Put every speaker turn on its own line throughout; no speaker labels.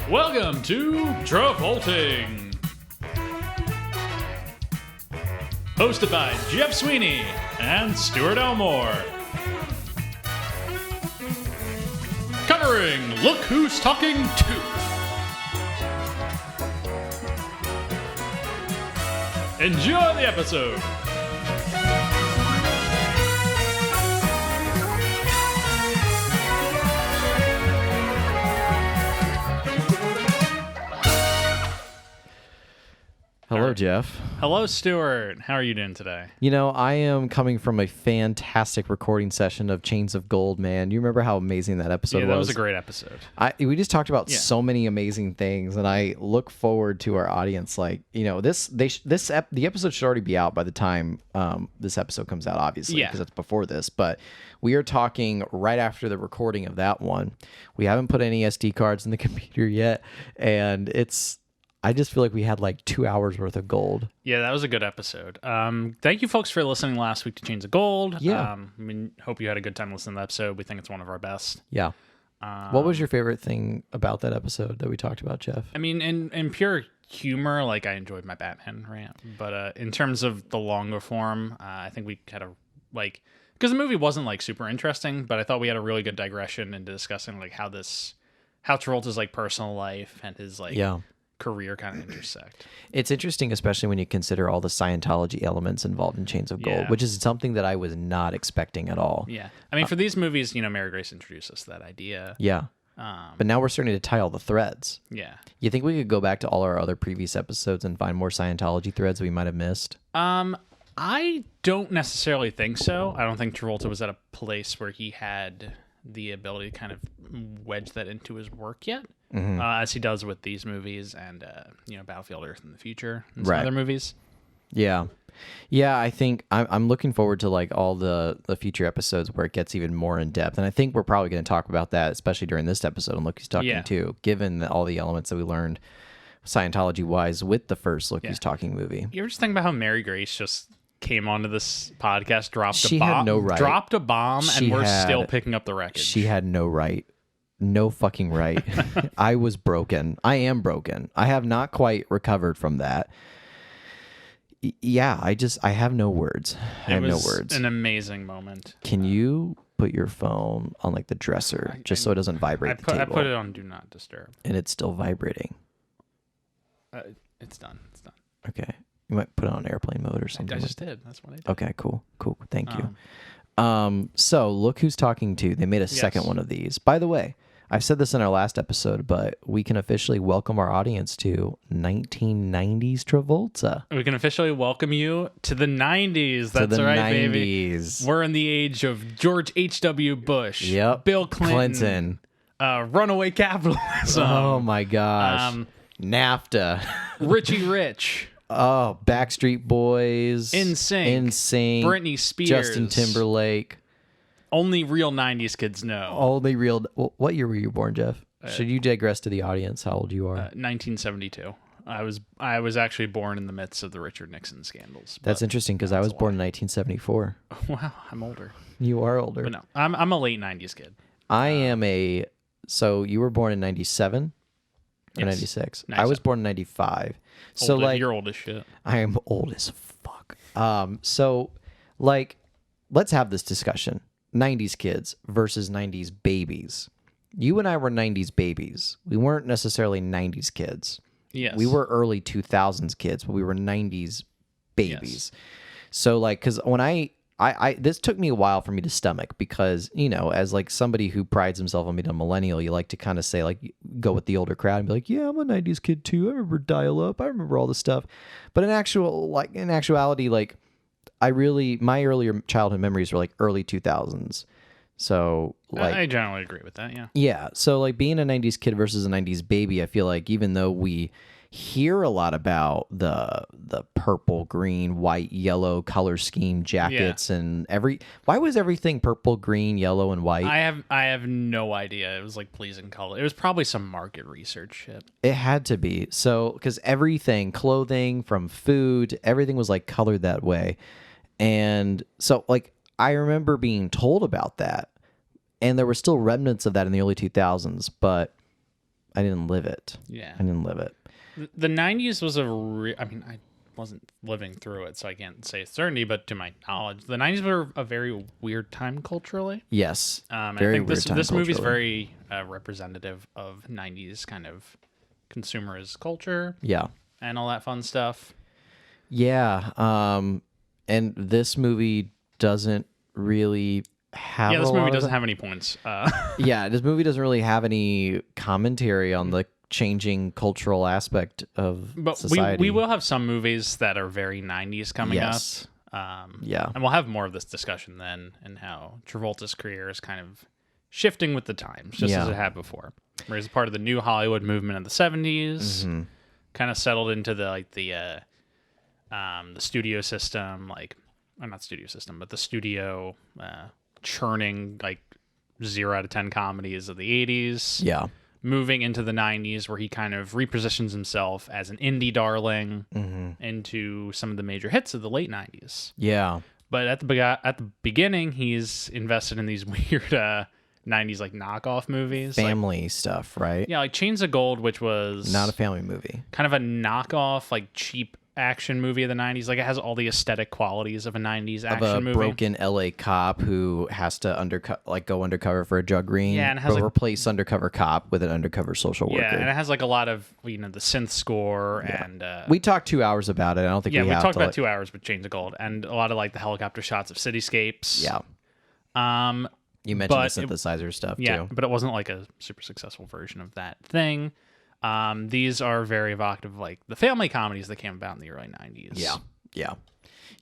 Welcome to Travolting, hosted by Jeff Sweeney and Stuart Elmore. Covering Look Who's Talking To. Enjoy the episode.
Hello, Jeff.
Hello, Stuart. How are you doing today?
You know, I am coming from a fantastic recording session of Chains of Gold, man. You remember how amazing that episode was?
Yeah, that was a great episode.
We just talked about so many amazing things, and I look forward to our audience. Like, you know, the episode should already be out by the time this episode comes out, obviously, because it's before this. But we are talking right after the recording of that one. We haven't put any SD cards in the computer yet, and I just feel like we had like 2 hours worth of gold.
Yeah, that was a good episode. Thank you, folks, for listening last week to Chains of Gold.
Yeah.
Hope you had a good time listening to the episode. We think it's one of our best.
Yeah. What was your favorite thing about that episode that we talked about, Jeff?
I mean, in pure humor, like, I enjoyed my Batman rant. But in terms of the longer form, I think we had because the movie wasn't like super interesting, but I thought we had a really good digression into discussing like how Travolta's like personal life and his career kind of intersect.
It's interesting, especially when you consider all the Scientology elements involved in Chains of Gold, which is something that I was not expecting at all.
Yeah. I mean, for these movies, Mary Grace introduced us to that idea.
Yeah. But now we're starting to tie all the threads.
Yeah.
You think we could go back to all our other previous episodes and find more Scientology threads we might have missed?
I don't necessarily think so. I don't think Travolta was at a place where he had the ability to kind of wedge that into his work yet, as he does with these movies and Battlefield Earth in the future and some other movies.
Yeah, I think I'm looking forward to like all the future episodes where it gets even more in depth, and I think we're probably going to talk about that, especially during this episode on Look Who's Talking too, given all the elements that we learned Scientology wise with the first Look Who's Talking movie.
You ever just think about how Mary Grace just came onto this podcast, dropped a bomb, and we're still picking up the wreckage.
She had no right. No fucking right. I was broken. I am broken. I have not quite recovered from that. Yeah, I have no words. I have no words.
An amazing moment.
Can you put your phone on like the dresser just so it doesn't vibrate the table?
I put it on Do Not Disturb.
And it's still vibrating.
It's done.
Okay. You might put it on airplane mode or something.
I just did. That's what I did.
Okay, cool. Thank you. So Look Who's Talking To. They made a second one of these. By the way, I've said this in our last episode, but we can officially welcome our audience to 1990s Travolta.
We can officially welcome you to the 90s. That's right, 90s. Baby. We're in the age of George H.W. Bush.
Yep.
Bill Clinton. Runaway capitalism.
Oh my gosh. NAFTA.
Richie Rich.
Oh, Backstreet Boys.
NSYNC. Britney Spears.
Justin Timberlake.
Only real 90s kids know.
Only real. What year were you born, Jeff? Should you digress to the audience how old you are?
1972. I was actually born in the midst of the Richard Nixon scandals.
That's interesting because I was born in 1974.
Wow, I'm older.
You are older.
But no, I'm a late 90s kid.
I am a. So you were born in 97 or 96? I was born in 95. So like
you're old as shit.
I am old as fuck. So like let's have this discussion. 90s kids versus 90s babies. You and I were 90s babies. We weren't necessarily 90s kids.
Yes.
We were early 2000s kids, but we were 90s babies. Yes. So like, because when I this took me a while for me to stomach because, as like somebody who prides himself on being a millennial, you like to kind of say like, go with the older crowd and be like, yeah, I'm a 90s kid too. I remember dial up. I remember all this stuff. But in actuality, like my earlier childhood memories were like early 2000s. So like
I generally agree with that. Yeah.
Yeah. So like being a 90s kid versus a 90s baby, I feel like even though we hear a lot about the purple, green, white, yellow color scheme jackets and why was everything purple, green, yellow, and white?
I have no idea. It was like pleasing color. It was probably some market research shit.
It had to be. So because everything, clothing from food, everything was like colored that way. And so like I remember being told about that, and there were still remnants of that in the early 2000s, but I didn't live it.
Yeah.
I didn't live it.
The 90s was I mean, I wasn't living through it, so I can't say certainty, but to my knowledge, the 90s were a very weird time culturally.
Yes.
I
Very
think
weird
this
time
this movie's
culturally.
very representative of 90s kind of consumerist culture
Yeah.
and all that fun stuff.
Yeah. And this movie doesn't really have
Yeah, this
a lot
movie
of
doesn't
that.
have any points.
Yeah, this movie doesn't really have any commentary on the changing cultural aspect of
But
society.
we will have some movies that are very 90s coming
Yes.
up.
Yeah.
And we'll have more of this discussion then and how Travolta's career is kind of shifting with the times, just as
Yeah.
it had before. Where he's part of the new Hollywood movement of the 70s, kind of settled into the studio system, or not studio system, but the studio churning like 0 out of 10 comedies of the 80s.
Yeah.
Moving into the 90s, where he kind of repositions himself as an indie darling into some of the major hits of the late 90s.
Yeah.
But at the beginning, he's invested in these weird 90s like knockoff movies.
Family stuff, right?
Like Chains of Gold, which was
Not a family movie.
kind of a knockoff, like cheap action movie of the 90s. Like it has all the aesthetic qualities of a 90s
Of
action
a
movie.
broken LA cop who has to go undercover for a drug ring,
Yeah, and it has,
but
like-
replace undercover cop with an undercover social worker.
Yeah, and it has like a lot of the synth score and
We talked 2 hours about it. I don't think
we
we have
talked
to,
about
like-
2 hours with Chains of Gold and a lot of like the helicopter shots of cityscapes.
Yeah.
Um,
You mentioned
But
the synthesizer stuff
yeah,
too.
but it wasn't like a super successful version of that thing. These are very evocative of like the family comedies that came about in the early 90s.
Yeah. Yeah.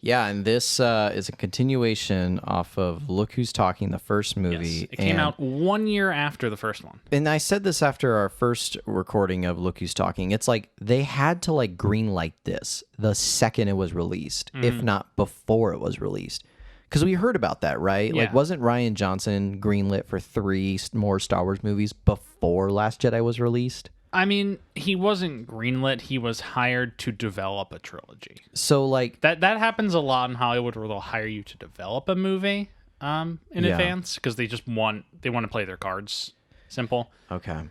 Yeah, and this is a continuation off of Look Who's Talking, the first movie.
Yes. It came out 1 year after the first one.
And I said this after our first recording of Look Who's Talking. It's like they had to like greenlight this the second it was released, if not before it was released. Because we heard about that, right? Like,
Yeah.
wasn't Ryan Johnson greenlit for 3 more Star Wars movies before Last Jedi was released?
I mean, he wasn't greenlit. He was hired to develop a trilogy.
So, like,
That happens a lot in Hollywood, where they'll hire you to develop a movie in
Yeah.
advance because they want to play their cards simple.
okay.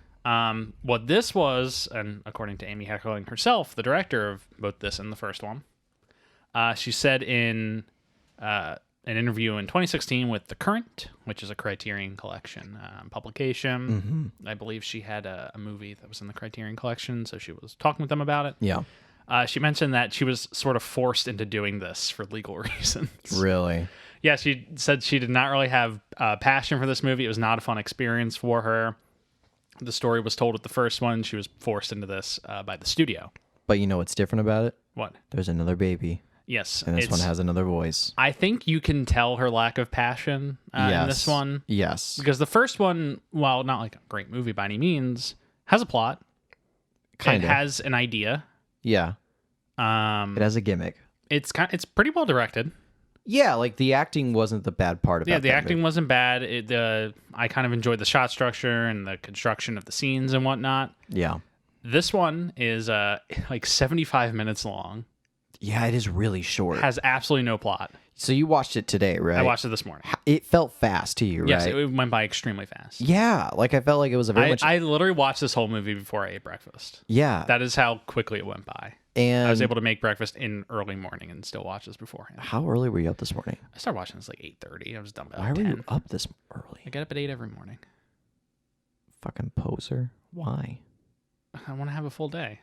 What this was, and according to Amy Heckerling herself, the director of both this and the first one, she said in an interview in 2016 with The Current, which is a Criterion Collection publication. I believe she had a movie that was in the Criterion Collection, so she was talking with them about it.
Yeah.
She mentioned that she was sort of forced into doing this for legal reasons.
Really?
Yeah, she said she did not really have passion for this movie. It was not a fun experience for her. The story was told with the first one. She was forced into this by the studio.
But you know what's different about it?
What?
There's another baby,
Yes.
and this one has another voice.
I think you can tell her lack of passion in this one.
Yes.
Because the first one, while not like a great movie by any means, has a plot.
Kind
It
of.
has an idea.
Yeah.
Um,
It has a gimmick.
it's pretty well directed.
Yeah, like the acting wasn't the bad part about
Yeah, the
that
acting
movie.
wasn't bad. I kind of enjoyed the shot structure and the construction of the scenes and whatnot.
Yeah.
This one is like 75 minutes long.
Yeah, it is really short.
Has absolutely no plot.
So you watched it today, right?
I watched it this morning.
It felt fast to you,
Yes,
right?
it went by extremely fast.
Yeah, like I felt like it was a very much.
I literally watched this whole movie before I ate breakfast.
Yeah,
That is how quickly it went by.
and
I was able to make breakfast in early morning and still watch this beforehand.
how early were you up this morning?
I started watching this like 8:30. I was done by
Why
like
were
10.
you up this early?
I get up at 8 every morning.
Fucking poser. Why?
I want to have a full day.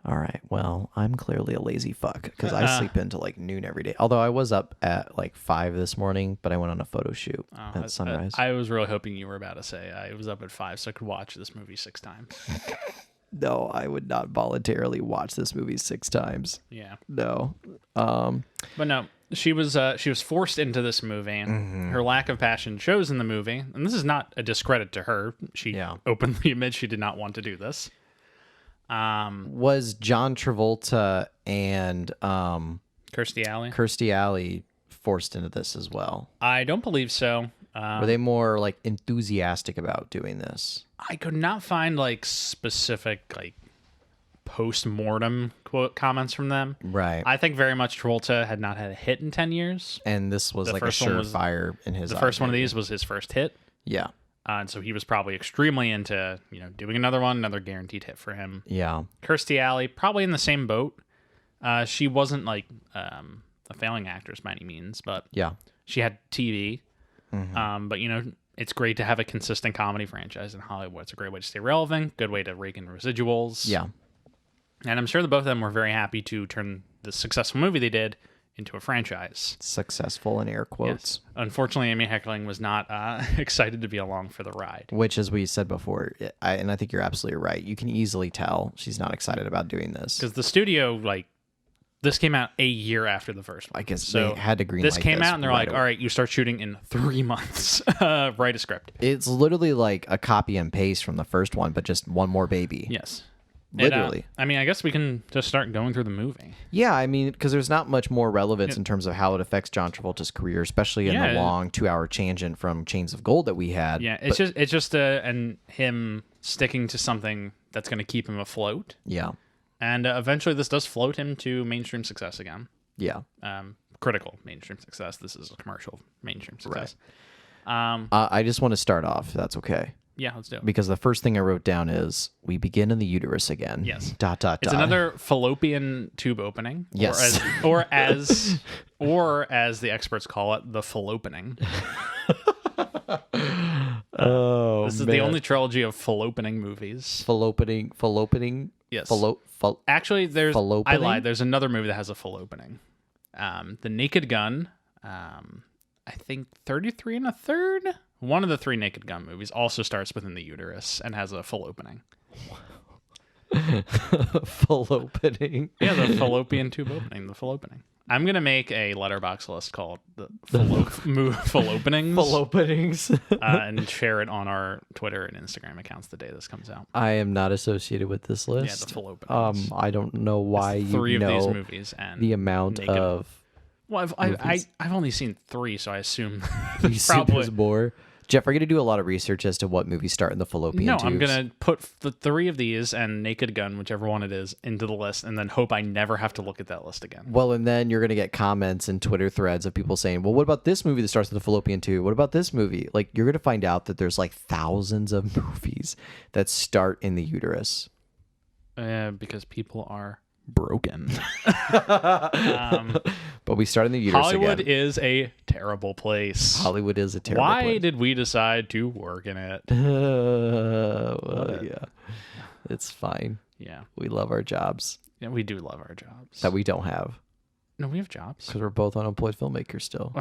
All right. Well, I'm clearly a lazy fuck because I sleep until like noon every day. Although I was up at like 5 this morning, but I went on a photo shoot at sunrise.
I was really hoping you were about to say I was up at 5 so I could watch this movie 6 times.
No, I would not voluntarily watch this movie 6 times.
Yeah.
No.
But no, she was forced into this movie.
Mm-hmm.
Her lack of passion shows in the movie, and this is not a discredit to her. She openly admits she did not want to do this.
Was John Travolta and
Kirstie
Alley forced into this as well?
I don't believe so.
Were they more like enthusiastic about doing this?
I could not find like specific like post-mortem quote comments from them.
Right.
I think very much Travolta had not had a hit in 10 years.
And this was like a surefire in his
The
eyes,
first one of
maybe.
these was his first hit.
Yeah.
And so he was probably extremely into, doing another guaranteed hit for him.
Yeah.
Kirstie Alley, probably in the same boat. She wasn't like a failing actress by any means, but
Yeah.
she had TV. But, it's great to have a consistent comedy franchise in Hollywood. It's a great way to stay relevant, good way to rake in residuals.
Yeah.
And I'm sure the both of them were very happy to turn the successful movie they did into a franchise.
Successful in air quotes.
Yes. Unfortunately, Amy Heckerling was not excited to be along for the ride.
Which, as we said before, and I think you're absolutely right, you can easily tell she's not excited about doing this.
Because the studio, this came out a year after the first one.
I guess
so
they had to greenlight
this came out and they're
right
like, all right, you start shooting in 3 months. Write a script.
It's literally like a copy and paste from the first one, but just one more baby.
Yes.
Literally.
I guess we can just start going through the movie.
Yeah, I mean, because there's not much more relevance in terms of how it affects John Travolta's career, especially in the long 2-hour tangent from Chains of Gold that we had.
Yeah, it's just and him sticking to something that's going to keep him afloat.
Yeah.
And eventually this does float him to mainstream success again.
Yeah.
Critical mainstream success. This is a commercial mainstream success.
Right. I just want to start off, if that's okay.
Yeah, let's do it.
Because the first thing I wrote down is, we begin in the uterus again.
Yes. ...
It's
another fallopian tube opening.
Yes.
Or as the experts call it, the fallopening.
Oh,
this is the only trilogy of fallopening movies.
Fallopening.
Yes. Actually, I lied. There's another movie that has a fallopening. The Naked Gun. I think 33 and a third. One of the 3 Naked Gun movies also starts within the uterus and has a fallopening.
Fallopening.
Yeah, the fallopian tube opening. The fallopening. I'm gonna make a letterbox list called the fallopenings.
Fallopenings.
And share it on our Twitter and Instagram accounts the day this comes out.
I am not assassociated with this list.
Yeah, the fallopenings.
I don't know why you know
3 of these movies and
the amount of.
Well, I've only seen 3, so I assume
there's probably more. Jeff, are you going to do a lot of research as to what movies start in the fallopian tubes?
I'm going to put the 3 of these and Naked Gun, whichever one it is, into the list, and then hope I never have to look at that list again.
Well, and then you're going to get comments and Twitter threads of people saying, well, what about this movie that starts with the fallopian tube? What about this movie? Like, you're going to find out that there's like thousands of movies that start in the uterus.
Because people are broken.
But we start in the uterus
Hollywood
again.
is a terrible place.
Hollywood is a terrible
place.
place.
Why did we decide to work in it?
Yeah. It's fine.
Yeah.
We love our jobs.
Yeah, we do love our jobs.
That we don't have.
No, we have jobs.
Because we're both unemployed filmmakers still.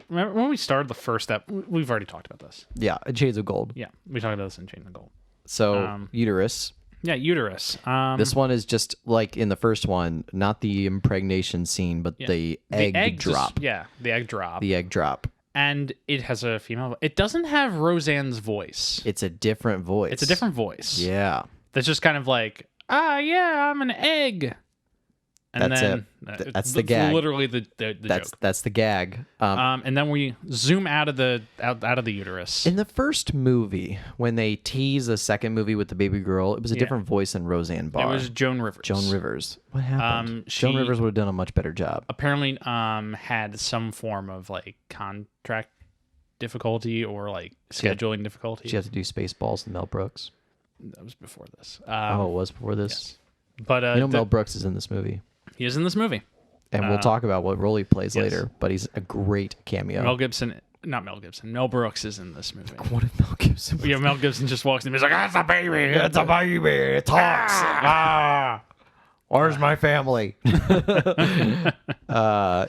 Remember when we started the first step? We've already talked about this.
Yeah, Shades of Gold.
Yeah, we talked about this in Chains of Gold.
So, uterus.
Yeah, uterus.
This one is just like in the first one, not the impregnation scene, but the egg drop.
The egg drop.
The egg drop.
And it has a female. It doesn't have Roseanne's voice.
It's a different voice.
It's a different voice.
Yeah.
That's just kind of like, yeah, I'm an egg. And
that's
then
it. That's the gag.
Literally the joke.
That's the gag.
And then we zoom out of the uterus.
In the first movie, when they tease a second movie with the baby girl, it was a different voice than Roseanne Barr.
It was Joan Rivers.
Joan Rivers. What happened? Joan Rivers would have done a much better job.
Apparently, had some form of like contract difficulty or like scheduling difficulty.
She had to do Spaceballs and Mel Brooks.
That was before this.
It was before this.
Yes. But
Mel Brooks is in this movie.
He is in this movie.
And we'll talk about what role he plays later, but he's a great cameo.
Mel Gibson. Mel Brooks is in this movie.
What if Mel Gibson was
Mel Gibson just walks in and he's like, it's a baby.
It's a baby. It talks. Where's my family?
I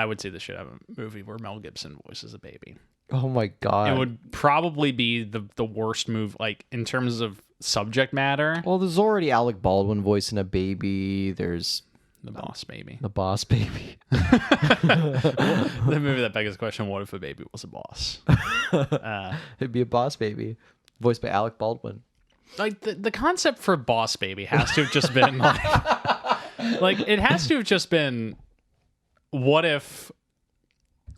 would say this should have a movie where Mel Gibson voices a baby.
Oh my God.
It would probably be the worst move, like in terms of subject matter.
Well, there's already Alec Baldwin voicing a baby. There's
The Boss Baby.
The Boss Baby.
The movie that begs the question, what if a baby was a boss?
It'd be a boss baby voiced by Alec Baldwin.
Like the concept for Boss Baby has to have just been like it has to have just been, what if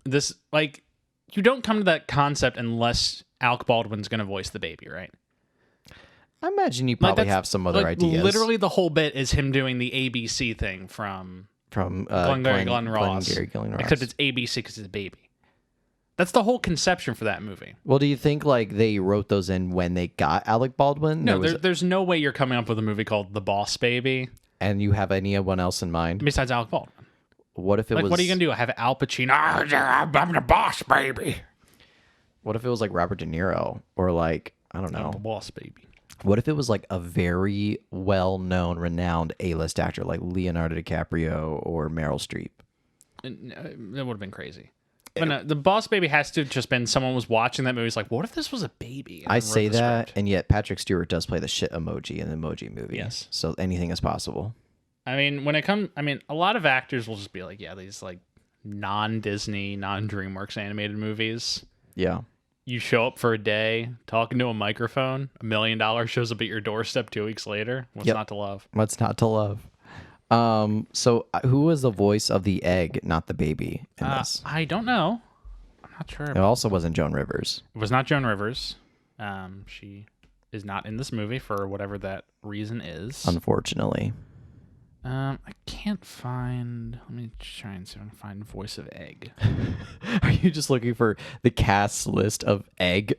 this, like, you don't come to that concept unless Alec Baldwin's going to voice the baby, right?
I imagine you probably have some other ideas.
Literally, the whole bit is him doing the ABC thing from Glengarry Glen Ross. Except it's ABC because it's a baby. That's the whole conception for that movie.
Well, do you think like they wrote those in when they got Alec Baldwin?
No, there's no way you're coming up with a movie called The Boss Baby.
And you have anyone else in mind
besides Alec Baldwin?
What if it was?
What are you gonna do? Have Al Pacino? I'm the boss, baby.
What if it was like Robert De Niro or like I don't know,
I'm the boss, baby?
What if it was like a very well-known, renowned A-list actor like Leonardo DiCaprio or Meryl Streep?
That would have been crazy. But no, the Boss Baby has to have just been someone was watching that movie. It's like, what if this was a baby?
I say that, and yet Patrick Stewart does play the shit emoji in the Emoji Movie.
Yes.
So anything is possible.
I mean, a lot of actors will just be like, yeah, these like non-Disney, non-DreamWorks animated movies.
Yeah.
You show up for a day, talking to a microphone, $1 million shows up at your doorstep 2 weeks later. What's not to love?
What's not to love? So who was the voice of the egg, not the baby, in this?
I don't know. I'm not sure.
It also wasn't Joan Rivers.
It was not Joan Rivers. She is not in this movie for whatever that reason is.
Unfortunately.
I can't find. Let me try and see if I can find voice of egg.
Are you just looking for the cast list of egg?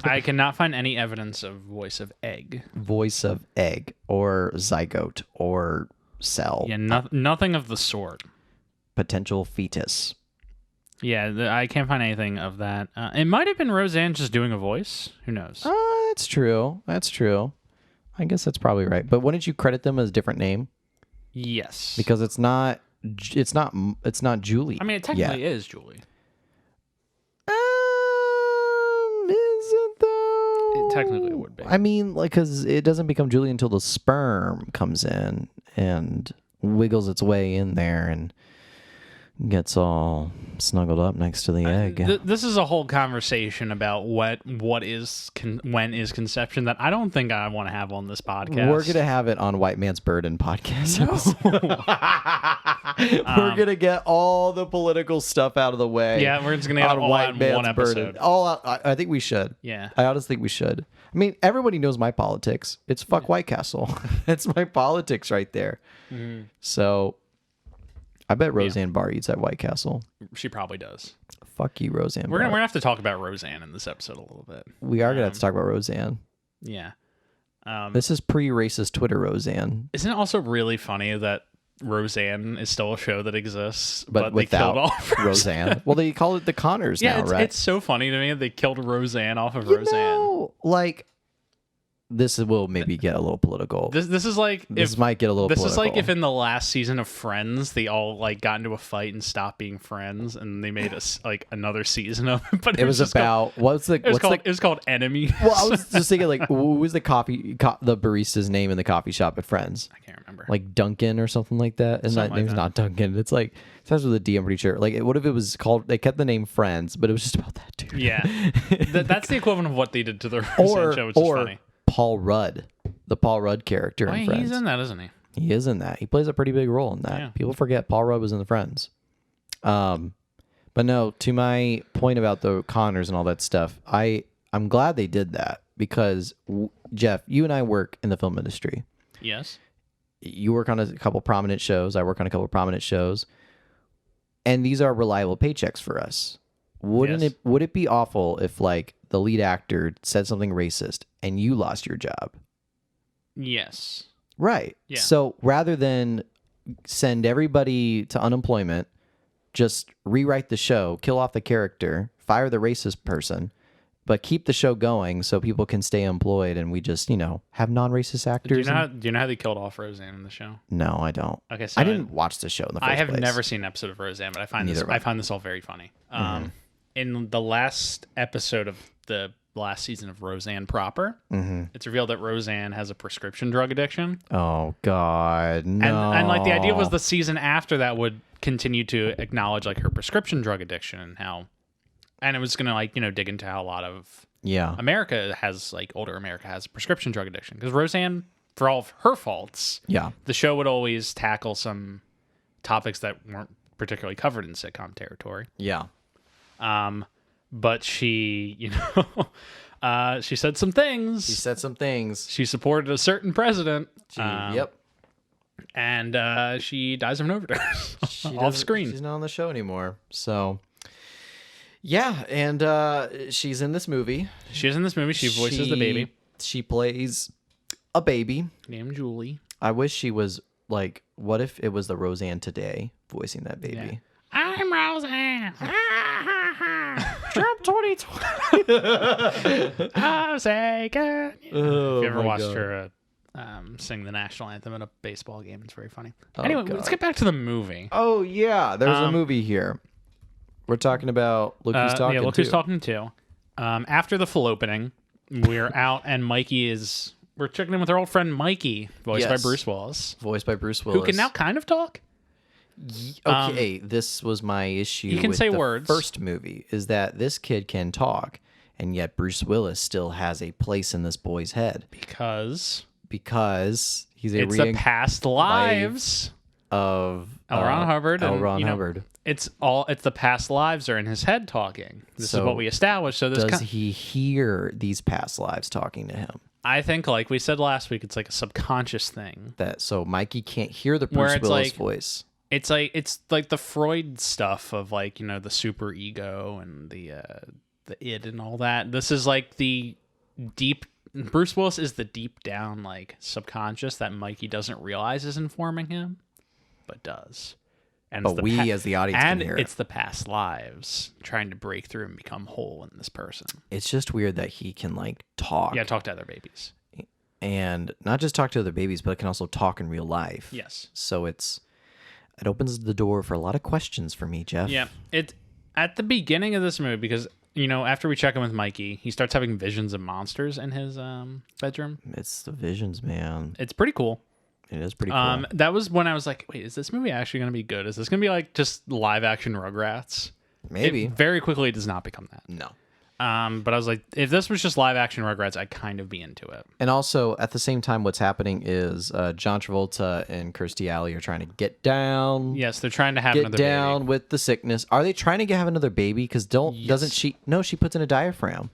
I cannot find any evidence of voice of egg.
Voice of egg or zygote or cell.
Yeah, nothing of the sort.
Potential fetus.
Yeah, I can't find anything of that. It might have been Roseanne just doing a voice. Who knows?
That's true. That's true. I guess that's probably right. But wouldn't you credit them as a different name?
Yes.
Because it's not Julie.
I mean, it technically is Julie.
Is it though?
It technically would be.
I mean, like, because it doesn't become Julie until the sperm comes in and wiggles its way in there and gets all snuggled up next to the egg.
This is a whole conversation about when is conception that I don't think I want to have on this podcast.
We're gonna have it on White Man's Burden podcast. We're gonna get all the political stuff out of the way.
Yeah, we're just gonna get it all out in one episode.
I think we should.
Yeah,
I honestly think we should. I mean, everybody knows my politics. It's fuck White Castle. That's my politics right there. Mm-hmm. So. I bet Roseanne Barr eats at White Castle.
She probably does.
Fuck you, Roseanne Barr.
We're gonna have to talk about Roseanne in this episode a little bit.
We are gonna have to talk about Roseanne.
Yeah.
This is pre-racist Twitter Roseanne.
Isn't it also really funny that Roseanne is still a show that exists, but they
without
killed off
Roseanne? Well, they call it the Connors now, right?
It's so funny to me that they killed Roseanne off of Roseanne.
Like, this will maybe get a little political.
This is like
this might get a little.
This
political.
is like if in the last season of Friends they all like got into a fight and stopped being friends, and they made us like another season of it. But
it was about it
was called Enemy.
Well, I was just thinking like, who was the the barista's name in the coffee shop at Friends?
I can't remember.
Like Duncan or something like that. And that name's not Duncan. It's like it starts with a D. I'm pretty sure. Like, what if it was called? They kept the name Friends, but it was just about that dude.
Yeah, that's the equivalent of what they did to the Roseanne show, which is funny.
Paul Rudd, the Paul Rudd character in Friends.
He's in that, isn't he?
He is in that. He plays a pretty big role in that. Yeah. People forget Paul Rudd was in the Friends. But no, to my point about the Connors and all that stuff, I'm glad they did that because Jeff, you and I work in the film industry.
Yes.
You work on a couple prominent shows. I work on a couple prominent shows, and these are reliable paychecks for us. Would it be awful if like the lead actor said something racist and you lost your job?
Yes.
Right.
Yeah.
So rather than send everybody to unemployment, just rewrite the show, kill off the character, fire the racist person, but keep the show going so people can stay employed and we just, have non-racist actors.
Do you know how they killed off Roseanne in the show?
No, I don't.
Okay, so
I didn't watch the show in the first place.
I have never seen an episode of Roseanne, but I find this all very funny. In the last episode of the last season of Roseanne proper, it's revealed that Roseanne has a prescription drug addiction.
Oh God, no!
And like the idea was the season after that would continue to acknowledge like her prescription drug addiction and how, and it was gonna like dig into how a lot of America has like older America has a prescription drug addiction because Roseanne, for all of her faults, the show would always tackle some topics that weren't particularly covered in sitcom territory.
Yeah.
But she, She said some things.
She said some things.
She supported a certain president.
Yep.
And she dies of an overdose off screen.
She's not on the show anymore. So, yeah, and she's in this movie.
She's in this movie. She voices the baby.
She plays a baby
named Julie.
I wish she was like, what if it was the Roseanne today voicing that baby?
Yeah. I'm Roseanne. Trump 2020. I'm saying. If you ever watched her sing the national anthem at a baseball game, it's very funny. Anyway, let's get back to the movie.
Oh, yeah. There's a movie here. We're talking about Look Who's Talking To.
Yeah, Look Who's Talking To. After the full opening, we're out and we're checking in with our old friend Mikey, voiced by Bruce Willis.
Voiced by Bruce Willis.
Who can now kind of talk.
Okay, this was my issue
he can
with
say
the
words.
First movie, is that this kid can talk, and yet Bruce Willis still has a place in this boy's head.
Because
he's
it's the past lives
of
L. Ron Hubbard.
L. Ron Hubbard.
It's the past lives are in his head talking. This is what we established. So
does he hear these past lives talking to him?
I think, like we said last week, it's like a subconscious thing.
So Mikey can't hear the Bruce Willis voice. It's
like the Freud stuff of like, the super ego and the id and all that. This is like the deep. Bruce Willis is the deep down like subconscious that Mikey doesn't realize is informing him, but does. And
but we as the audience can hear it.
It's the past lives trying to break through and become whole in this person.
It's just weird that he can like talk.
Yeah, talk to other babies.
And not just talk to other babies, but it can also talk in real life.
Yes.
So it opens the door for a lot of questions for me, Jeff.
Yeah. At the beginning of this movie, because after we check in with Mikey, he starts having visions of monsters in his bedroom.
It's the visions, man.
It's pretty cool.
It is pretty cool.
That was when I was like, wait, is this movie actually going to be good? Is this going to be like just live action Rugrats?
Maybe.
It very quickly does not become that.
No.
But I was like, if this was just live action Rugrats, I'd kind of be into it.
And also, at the same time, what's happening is John Travolta and Kirstie Alley are trying to get down.
Yes, they're trying to have another baby.
Get down with the sickness. Are they trying to have another baby? Because doesn't she? No, she puts in a diaphragm.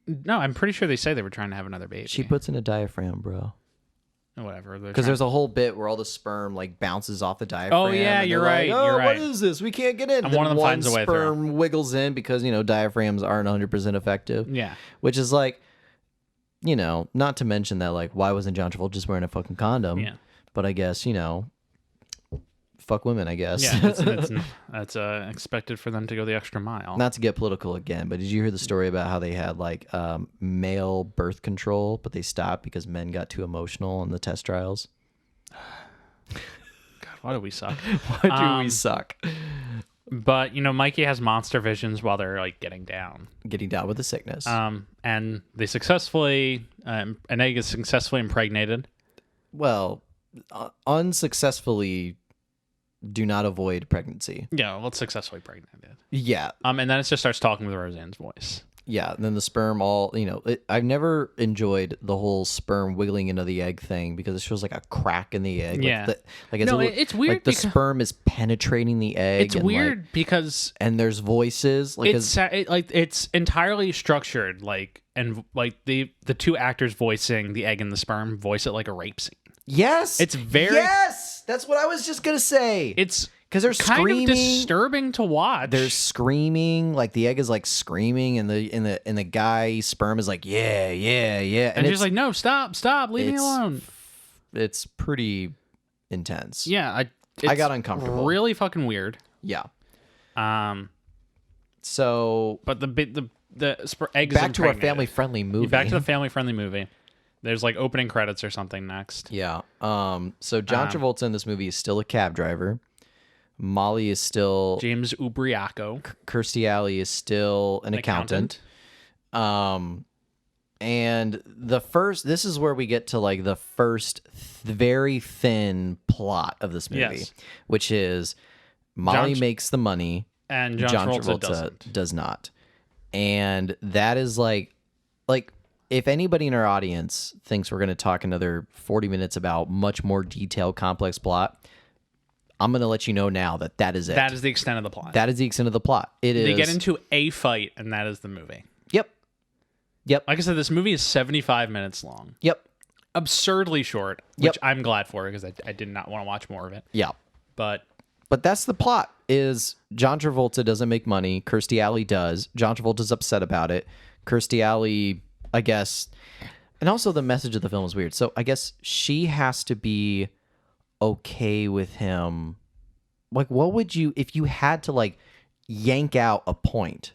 No, I'm pretty sure they say they were trying to have another baby.
She puts in a diaphragm, bro.
Whatever.
Because there's a whole bit where all the sperm like bounces off the diaphragm.
Oh yeah, you're right.
Like,
you're right.
What is this? We can't get in.
And one of them finds a way through.
Sperm wiggles in because diaphragms aren't 100% effective.
Yeah.
Which is like, not to mention that like why wasn't John Travolta just wearing a fucking condom?
Yeah.
But I guess fuck women, I guess.
Yeah, that's expected for them to go the extra mile.
Not to get political again, but did you hear the story about how they had like male birth control, but they stopped because men got too emotional in the test trials?
God, why do we suck?
Why do we suck?
But Mikey has monster visions while they're like getting down
with the sickness.
And they successfully an egg is successfully impregnated.
Well, unsuccessfully. Do not avoid pregnancy.
Yeah, well, it's successfully pregnant.
Yeah.
And then it just starts talking with Roseanne's voice.
Yeah, and then the sperm I've never enjoyed the whole sperm wiggling into the egg thing because it shows like a crack in the egg.
Yeah.
It's
weird.
Like the sperm is penetrating the egg.
It's weird because...
And there's voices.
It's entirely structured and the two actors voicing the egg and the sperm voice it like a rape scene.
Yes.
It's very...
Yes! That's what I was just going to say.
It's...
Because they're
screaming. Kind of disturbing to watch.
They're screaming, like the egg is like screaming, and the guy's sperm is like, yeah.
And she's like, no, stop, leave me alone.
It's pretty intense.
Yeah,
I got uncomfortable.
Really fucking weird.
Yeah.
So, but the egg
back to our family friendly movie.
Back to the family friendly movie. There's like opening credits or something next.
Yeah. So John Travolta in this movie is still a cab driver. Molly is still
James Ubriaco.
Kirstie Alley is still an accountant. And this is where we get to like the first very thin plot of this movie, which is Molly makes the money
and John Travolta
does not. And that is like if anybody in our audience thinks we're going to talk another 40 minutes about much more detailed, complex plot, I'm going to let you know now that is it.
That is the extent of the plot.
That is the extent of the plot. They
get into a fight, and that is the movie.
Yep. Yep.
Like I said, this movie is 75 minutes long.
Yep.
Absurdly short, which I'm glad for because I did not want to watch more of it.
Yeah.
But
that's the plot, is John Travolta doesn't make money. Kirstie Alley does. John Travolta's upset about it. Kirstie Alley, I guess... And also the message of the film is weird. So I guess she has to be okay with him. Like, what would you... If you had to, like, yank out a point,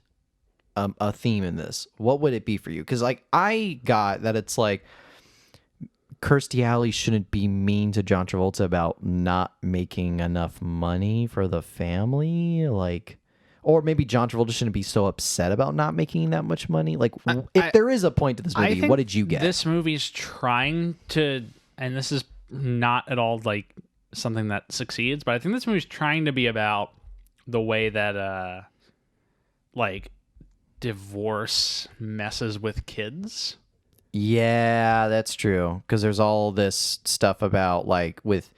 a theme in this, what would it be for you? Because, like, I got that it's like... Kirstie Alley shouldn't be mean to John Travolta about not making enough money for the family, like, or maybe John Travolta shouldn't be so upset about not making that much money. Like, if there is a point to this movie, what did you get?
This movie's trying to, and this is not at all like something that succeeds, but I think this movie's trying to be about the way that, like, divorce messes with kids.
Yeah, that's true. Because there's all this stuff about, like, with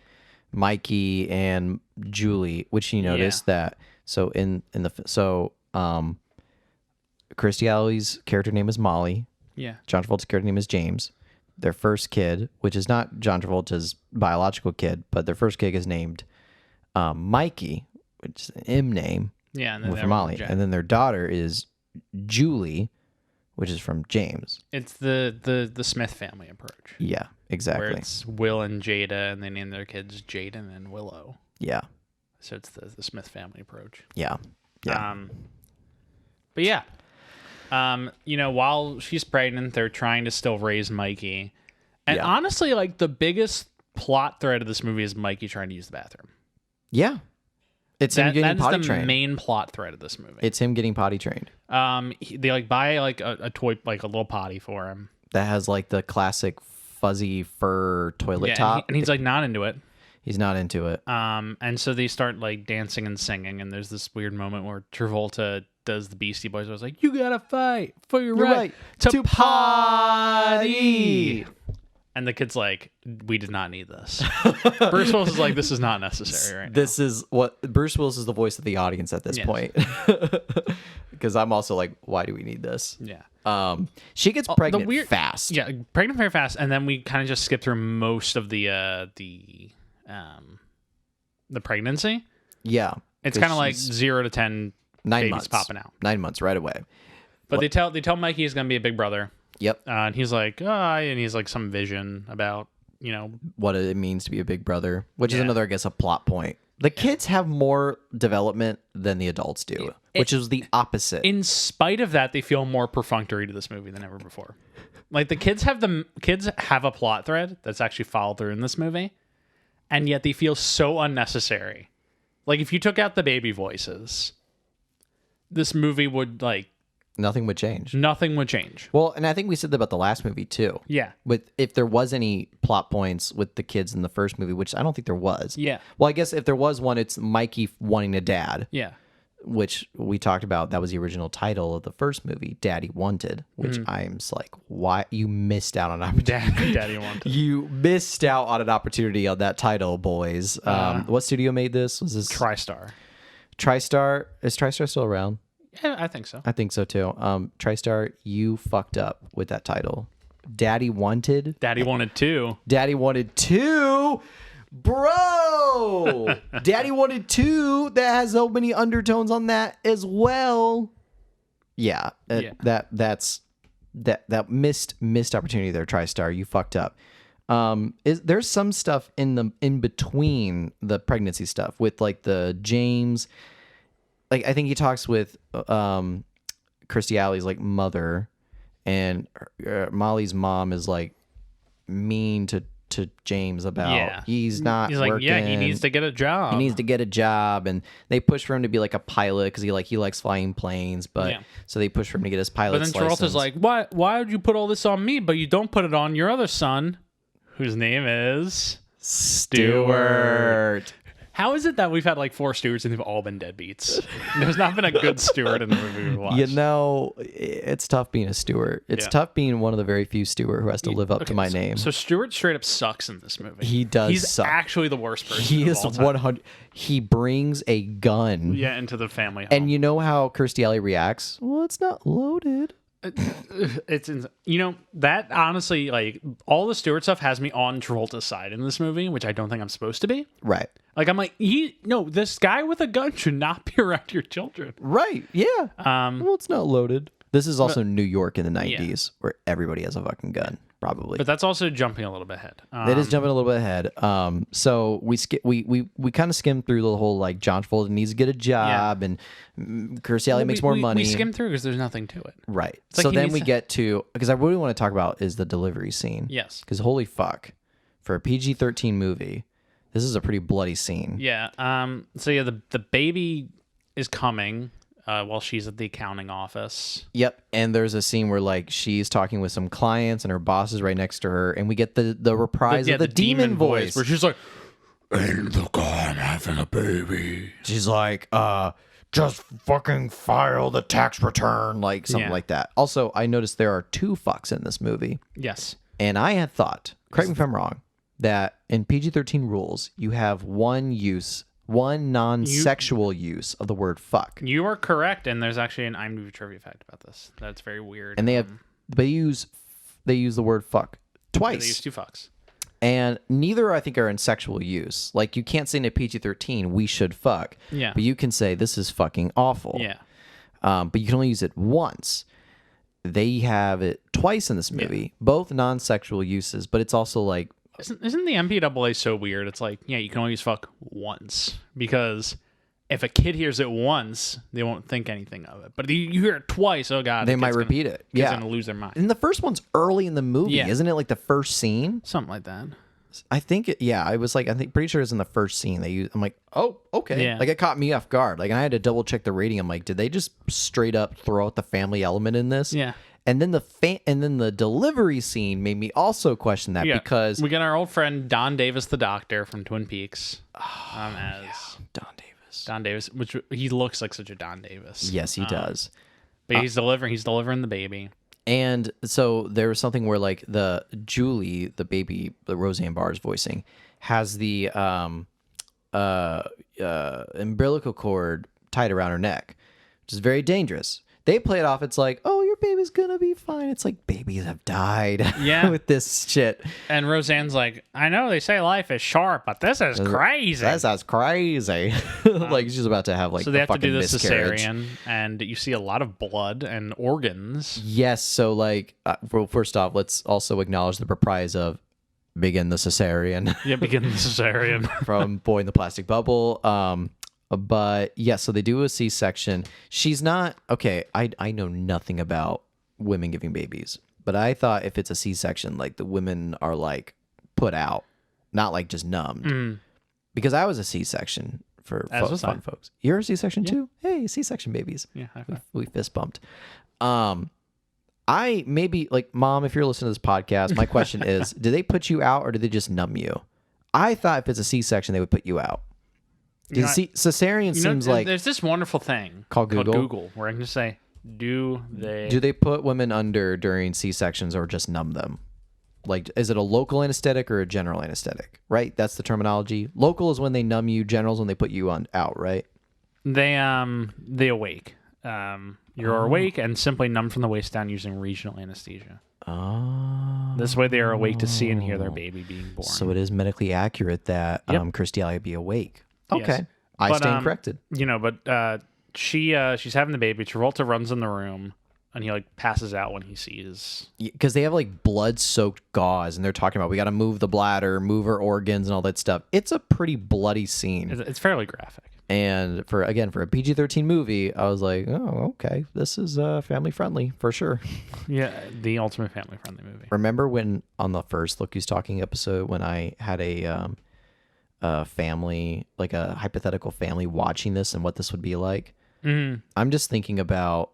Mikey and Julie, which you noticed that. So Kirstie Alley's character name is Molly.
Yeah.
John Travolta's character name is James. Their first kid, which is not John Travolta's biological kid, but their first kid is named Mikey, which is an M name.
Yeah, and then
with Molly, and then their daughter is Julie, which is from James.
It's the Smith family approach.
Yeah, exactly.
Where it's Will and Jada, and they name their kids Jaden and Willow.
Yeah.
So it's the Smith family approach.
Yeah. Yeah.
But yeah. While she's pregnant, they're trying to still raise Mikey. And honestly, like, the biggest plot thread of this movie is Mikey trying to use the bathroom.
Yeah. It's him getting potty trained. That's the
main plot thread of this movie.
It's him getting potty trained.
They like buy like a toy, like a little potty for him
that has like the classic fuzzy fur toilet top,
and he's like not into it.
He's not into it.
And so they start like dancing and singing, and there's this weird moment where Travolta does the Beastie Boys. I was like, "You gotta fight for your right to potty." And the kid's like, "We did not need this." Bruce Willis is like, "This is not necessary right now."
This is what Bruce Willis is the voice of the audience at this point. Because I'm also like, why do we need this?
Yeah.
She gets pregnant fast.
Yeah, pregnant very fast, and then we kind of just skip through most of the pregnancy.
Yeah.
It's kind of like 0 to 10 babies
months
popping out.
9 months right away.
But they tell Mikey he's gonna be a big brother.
Yep.
And he's like, and he's like some vision about,
what it means to be a big brother, which is another, I guess, a plot point. The kids have more development than the adults do, which is the opposite.
In spite of that, they feel more perfunctory to this movie than ever before. Like, the kids have a plot thread that's actually followed through in this movie, and yet they feel so unnecessary. Like, if you took out the baby voices, this movie would, like...
Nothing would change.
Nothing would change.
Well, and I think we said that about the last movie, too.
Yeah.
If there was any plot points with the kids in the first movie, which I don't think there was.
Yeah.
Well, I guess if there was one, it's Mikey wanting a dad.
Yeah.
Which we talked about. That was the original title of the first movie, Daddy Wanted, which I'm like, why? You missed out on an opportunity.
Daddy Wanted.
You missed out on an opportunity on that title, boys. What studio made this? Was this
TriStar?
TriStar? Is TriStar still around?
Yeah, I think so.
I think so too. TriStar, you fucked up with that title. Daddy Wanted.
Daddy Wanted 2.
Daddy Wanted 2. Bro! Daddy Wanted 2. That has so many undertones on that as well. Yeah. That missed opportunity there, TriStar. You fucked up. There's some stuff in between the pregnancy stuff with like the James. Like, I think he talks with Kirstie Alley's like mother, and Molly's mom is like mean to James about he's not
like
working.
He needs to get a job.
He needs to get a job, and they push for him to be like a pilot because he likes flying planes. But so they push for him to get his pilot's
license. But then Travolta's like, why would you put all this on me, but you don't put it on your other son, whose name is Stuart. How is it that we've had like 4 Stewarts and they've all been deadbeats? There's not been a good Stewart in the movie we've watched.
It's tough being a Stewart. It's tough being one of the very few Stewart who has to live up to my name.
So Stewart straight up sucks in this movie.
He does.
He's actually the worst person.
He is 100. He brings a gun.
Yeah, into the family home.
And you know how Kirstie Alley reacts? Well, it's not loaded.
It's that honestly, like, all the Stuart stuff has me on Travolta's side in this movie, which I don't think I'm supposed to be.
Right.
Like, I'm like, this guy with a gun should not be around your children.
Right. Yeah. Well, it's not loaded. This is also New York in the 90s where everybody has a fucking gun, probably.
But that's also jumping a little bit ahead.
That is jumping a little bit ahead. So we kind of skimmed through the whole, like, John Travolta needs to get a job and Kirstie Alley makes more money.
We skimmed through because there's nothing to it.
Right.
It's like
so then we get to, because I really want to talk about is the delivery scene.
Yes.
Because holy fuck, for a PG-13 movie, this is a pretty bloody scene.
Yeah. So yeah, the baby is coming while she's at the accounting office.
Yep. And there's a scene where, like, she's talking with some clients and her boss is right next to her, and we get the reprise of the demon voice
where she's like, "And the guy, I'm having a baby."
She's like, just fucking file the tax return, like something like that. Also, I noticed there are 2 fucks in this movie.
Yes.
And I had thought, correct me if I'm wrong, that in PG-13 rules, you have one non-sexual use of the word fuck.
You are correct, and there's actually an IMDb trivia fact about this. That's very weird.
And they use the word fuck twice.
They use 2 fucks.
And neither, I think, are in sexual use. Like, you can't say in a PG-13, we should fuck.
Yeah.
But you can say, this is fucking awful.
Yeah.
But you can only use it once. They have it twice in this movie, both non-sexual uses, but it's also like...
Isn't the MPAA so weird? It's like, yeah, you can only use fuck once. Because if a kid hears it once, they won't think anything of it. But you hear it twice, oh god.
They might repeat it.
Yeah. They're going to lose their mind.
And the first one's early in the movie.
Yeah.
Isn't it like the first scene?
Something like that.
I think, I was like, pretty sure it's in the first scene. I'm like, oh, okay.
Yeah.
Like, it caught me off guard. Like, I had to double check the rating. I'm like, did they just straight up throw out the family element in this?
Yeah.
And then the delivery scene made me also question that because
we got our old friend Don Davis, the doctor from Twin Peaks, as
Don
Davis, which he looks like such a Don Davis.
Yes, he does.
But he's delivering the baby.
And so there was something where, like, the Julie, the baby, the Roseanne Barr is voicing, has the umbilical cord tied around her neck, which is very dangerous. They play it off. It's like, oh, your baby's gonna be fine. It's like, babies have died with this shit.
And Roseanne's like, I know they say life is short, but this is crazy.
That's crazy. Like, she's about to have, like,
so they have to do the
miscarriage.
cesarean, and you see a lot of blood and organs.
Yes. So, like, well, first off, let's also acknowledge the reprise of "Begin the Cesarean."
Yeah, begin the cesarean
from Boy in the Plastic Bubble. But yeah, so they do a C-section. She's not okay. I know nothing about women giving babies, but I thought if it's a C-section, like, the women are, like, put out, not, like, just numbed. Because I was a C-section for fun folks. You're a C-section too? Hey, C-section babies.
Yeah,
we fist bumped. I maybe, like, Mom, if you're listening to this podcast, my question is, do they put you out or do they just numb you? I thought if it's a C-section, they would put you out. Cesarean seems like
there's this wonderful thing
called
Google where I can just say, do they
put women under during C-sections or just numb them? Like, is it a local anesthetic or a general anesthetic? Right, that's the terminology. Local is when they numb you. General is when they put you out. Right?
They awake. You're awake and simply numb from the waist down using regional anesthesia.
Oh.
This way they are awake to see and hear their baby being born.
So it is medically accurate that Kirstie Alley be awake. Okay.
Yes.
I stand corrected.
But she's having the baby. Travolta runs in the room and he, like, passes out when he sees.
Because they have, like, blood-soaked gauze and they're talking about we got to move the bladder, move her organs and all that stuff. It's a pretty bloody scene.
It's fairly graphic.
And for a PG-13 movie, I was like, oh, okay, this is family friendly for sure.
Yeah, the ultimate family friendly movie.
Remember when on the first Look Who's Talking episode when I had a family, like a hypothetical family watching this and what this would be like?
Mm-hmm.
I'm just thinking about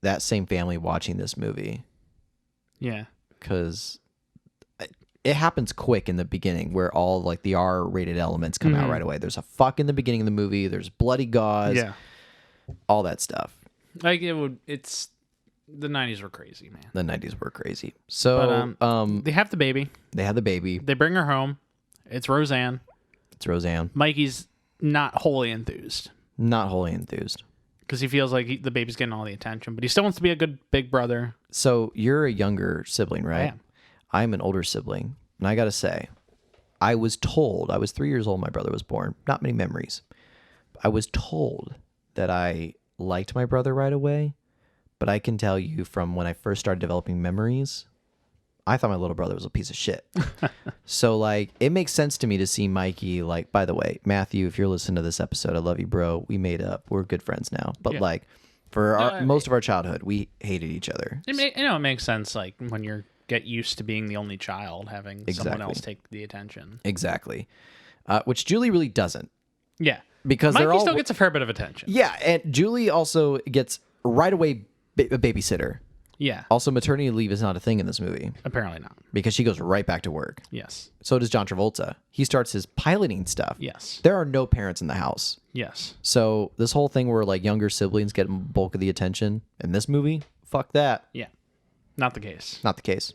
that same family watching this movie.
Yeah.
Because it happens quick in the beginning where all, like, the R-rated elements come out right away. There's a fuck in the beginning of the movie. There's bloody gauze. Yeah. All that stuff.
Like, it's... The 90s were crazy, man.
The 90s were crazy. So,
but, they have the baby.
They have the baby.
They bring her home. It's Roseanne.
It's Roseanne.
Mikey's not wholly enthused.
Not wholly enthused.
because he feels like the baby's getting all the attention, but he still wants to be a good big brother.
So you're a younger sibling, right?
I am.
I'm an older sibling. And I got to say, I was 3 years old. My brother was born. Not many memories. I was told that I liked my brother right away. But I can tell you from when I first started developing memories, I thought my little brother was a piece of shit. So, like, it makes sense to me to see Mikey, like, by the way, Matthew, if you're listening to this episode, I love you, bro. We made up. We're good friends now. But,
Yeah.
like, for most of our childhood, we hated each other.
It makes sense, like, when you get used to being the only child, having someone
Exactly.
else take the attention.
Exactly. Which Julie really doesn't.
Yeah.
Because
Mikey
they're all...
still gets a fair bit of attention.
Yeah, and Julie also gets right away a babysitter.
Yeah.
Also, maternity leave is not a thing in this movie
Apparently not.
because she goes right back to work.
Yes.
So does John Travolta. He starts his piloting stuff.
Yes.
There are no parents in the house.
Yes.
So this whole thing where like younger siblings get bulk of the attention in this movie, fuck that.
Yeah. Not the case.
Not the case.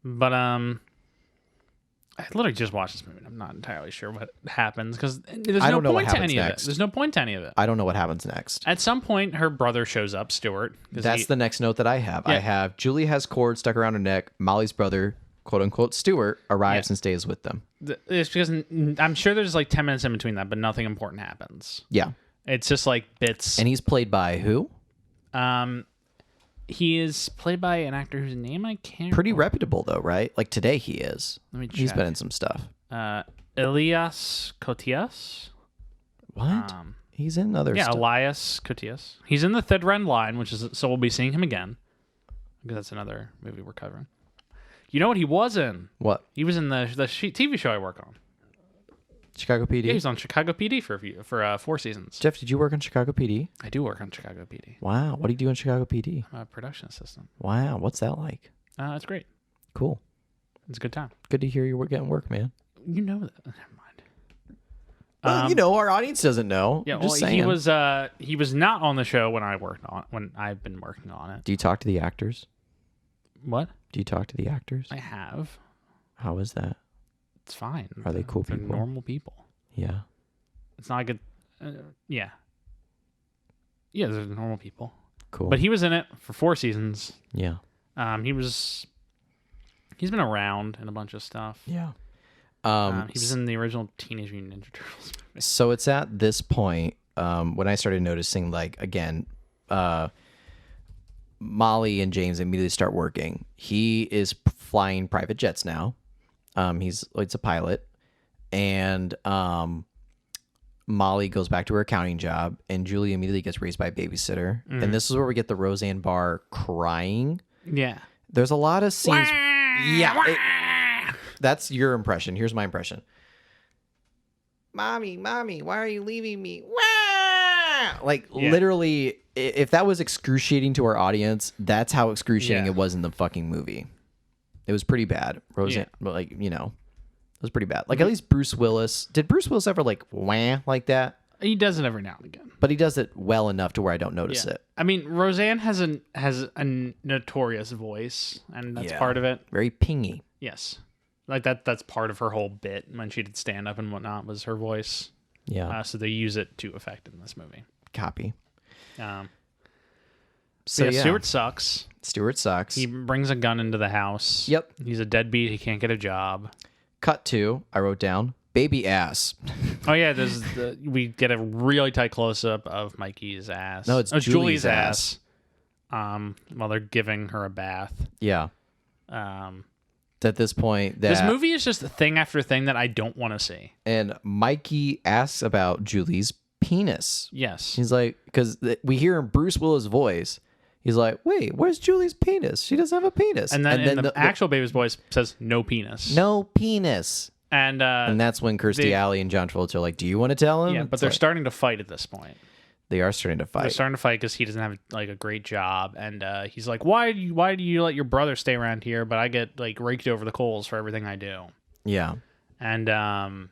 But I literally just watched this movie. And I'm not entirely sure what happens because there's
I
no
don't know what
point to
happens
any of it.
next.
There's no point to any of it.
I don't know what happens next.
At some point, her brother shows up, Stuart.
That's the next note that I have.
Yeah.
I have Julie has cord stuck around her neck. Molly's brother, quote unquote, Stuart, arrives
Yeah.
and stays with them.
It's because I'm sure there's like 10 minutes in between that, but nothing important happens.
Yeah.
It's just like bits.
And he's played by who?
He is played by an actor whose name I can't.
Pretty reputable though, right? Like today he is.
Let me
He's
check.
been in some stuff.
Elias Koteas.
What? He's in other
Yeah,
stuff.
Elias Koteas. He's in the Third Red Line, which is so we'll be seeing him again because that's another movie we're covering. You know what he was in?
What?
He was in the TV show I work on.
Chicago PD?
Yeah, he was on Chicago PD for 4 seasons.
Jeff, did you work on Chicago PD?
I do work on Chicago PD.
Wow. What do you do in Chicago PD?
I'm a production assistant.
Wow. What's that like?
It's great.
Cool.
It's a good time.
Good to hear you were getting work, man.
You know that. Never mind.
Well, you know, our audience doesn't know.
Yeah,
I'm
well,
just saying.
he was not on the show when I've been working on it.
Do you talk to the actors?
What?
Do you talk to the actors?
I have.
How is that?
It's fine.
Are they cool
They're
people?
normal people.
Yeah.
It's not good. Yeah. Yeah, they're normal people.
Cool.
But he was in it for 4 seasons.
yeah.
He's been around in a bunch of stuff.
Yeah.
He was in the original Teenage Mutant Ninja Turtles movie.
So it's at this point when I started noticing, like, again, Molly and James immediately start working. He is flying private jets now. It's a pilot. And Molly goes back to her accounting job, and Julie immediately gets raised by a babysitter. And this is where we get the Roseanne Barr crying.
Yeah.
There's a lot of scenes. Yeah. That's your impression. Here's my impression. Mommy, why are you leaving me? Like, literally, if that was excruciating to our audience, that's how excruciating it was in the fucking movie. It was pretty bad. Roseanne, but like, you know, it was pretty bad. Like, at least Bruce Willis. Did Bruce Willis ever, like, wah like that?
He does it every now and again.
But he does it well enough to where I don't notice it.
I mean, Roseanne has a notorious voice, and that's part of it.
Very pingy.
Yes. Like that's part of her whole bit when she did stand up and whatnot was her voice.
Yeah.
So they use it to effect in this movie.
Copy.
So yeah, Stuart sucks.
Stuart sucks.
He brings a gun into the house.
Yep.
He's a deadbeat. He can't get a job.
Cut to, I wrote down, baby ass.
Oh yeah, we get a really tight close up of Mikey's ass.
No, it's
Julie's
ass.
While they're giving her a bath.
Yeah. At this point,
this movie is just thing after thing that I don't want to see.
And Mikey asks about Julie's penis.
Yes.
He's like, because we hear in Bruce Willis' voice, he's like, wait, where's Julie's penis? She doesn't have a penis.
And then the actual baby's voice says no penis.
No penis.
And
that's when Kirstie Alley and John Travolta are like, do you want to tell him?
Yeah, but they're starting to fight at this point.
They are starting to fight.
They're starting to fight because he doesn't have like a great job, and he's like, "Why do you let your brother stay around here, but I get like raked over the coals for everything I do?"
Yeah.
And so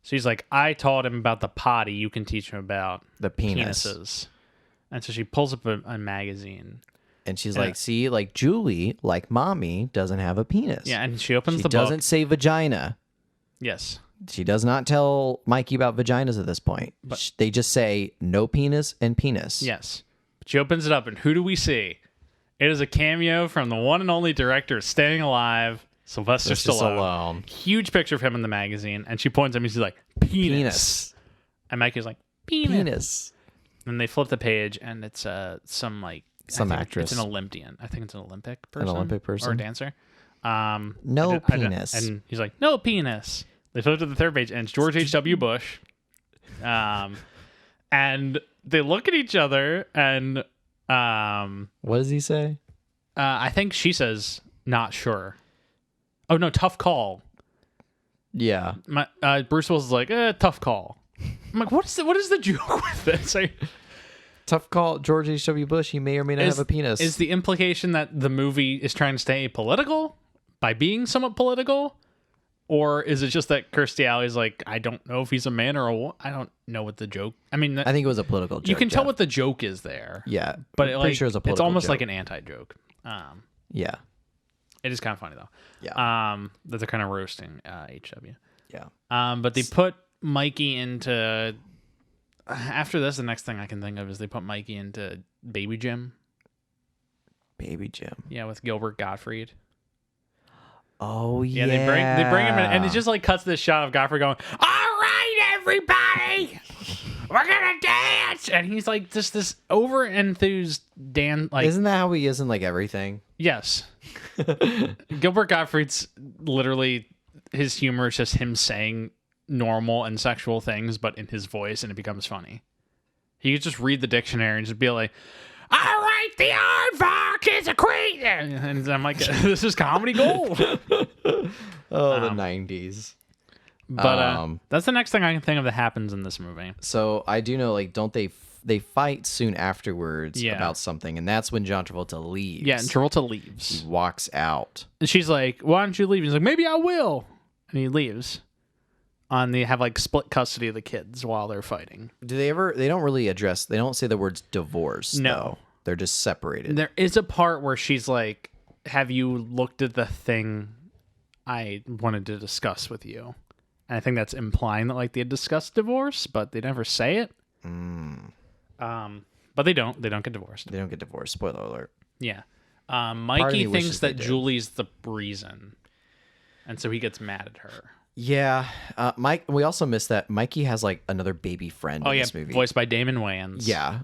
he's like, "I taught him about the potty. You can teach him about
the penis."
penises." And so she pulls up a magazine,
and she's like, "See, like Julie, like mommy, doesn't have a penis."
Yeah, and she opens
she
the book.
doesn't say vagina.
Yes.
She does not tell Mikey about vaginas at this point. But they just say no penis and penis.
Yes. She opens it up, and who do we see? It is a cameo from the one and only director of Staying Alive, Sylvester Stallone. Huge picture of him in the magazine, and she points at me. She's like, penis. And Mikey's like, penis. And they flip the page, and it's some
actress.
It's an Olympian. I think it's an Olympic person.
An Olympic person.
Or a dancer.
No penis.
And he's like, no penis. They flip to the third page, and it's George H.W. Bush. And they look at each other, and
what does he say?
I think she says, not sure. Oh, no, tough call.
Yeah.
Bruce Willis is like, tough call. I'm like, what is the joke with this?
Tough call, George H.W. Bush. He may or may not have a penis.
Is the implication that the movie is trying to stay political by being somewhat political? Or is it just that Kirstie Alley's like, I don't know if he's a man or a woman. I don't know what the joke. I mean,
I think it was a political joke.
You can tell what the joke is there.
Yeah,
but
sure
it's almost like an anti-joke.
Yeah,
it is kind of funny though.
Yeah,
that they're kind of roasting HW.
Yeah.
But they put Mikey into. After this, the next thing I can think of is they put Mikey into Baby Jim.
Baby Jim.
Yeah, with Gilbert Gottfried.
Oh yeah.
Yeah, they bring him in, and it just like cuts this shot of Godfrey going, "All right, everybody, we're gonna dance," and he's like just this over enthused dance. Like,
isn't that how he is in like everything?
Yes. Gilbert Gottfried's literally his humor is just him saying normal and sexual things, but in his voice, and it becomes funny. He could just read the dictionary and just be like, "All right, the aardvark is a queen," and I'm like, "This is comedy gold."
The 90s.
But that's the next thing I can think of that happens in this movie.
So I do know, like, don't they fight soon afterwards
Yeah.
about something, and that's when John Travolta leaves.
Yeah, and Travolta leaves.
He walks out.
And she's like, "Why don't you leave?" He's like, "Maybe I will," and he leaves. They have like split custody of the kids while they're fighting.
Do they ever? They don't really address. They don't say the words divorce.
No,
though. They're just separated.
There is a part where she's like, "Have you looked at the thing I wanted to discuss with you?" And I think that's implying that like they had discussed divorce, but they never say it. But they don't. They don't get divorced.
They don't get divorced. Spoiler alert.
Yeah. Mikey thinks that Julie's the reason, and so he gets mad at her.
Yeah, Mike. We also missed that Mikey has like another baby friend in this movie,
voiced by Damon Wayans.
Yeah,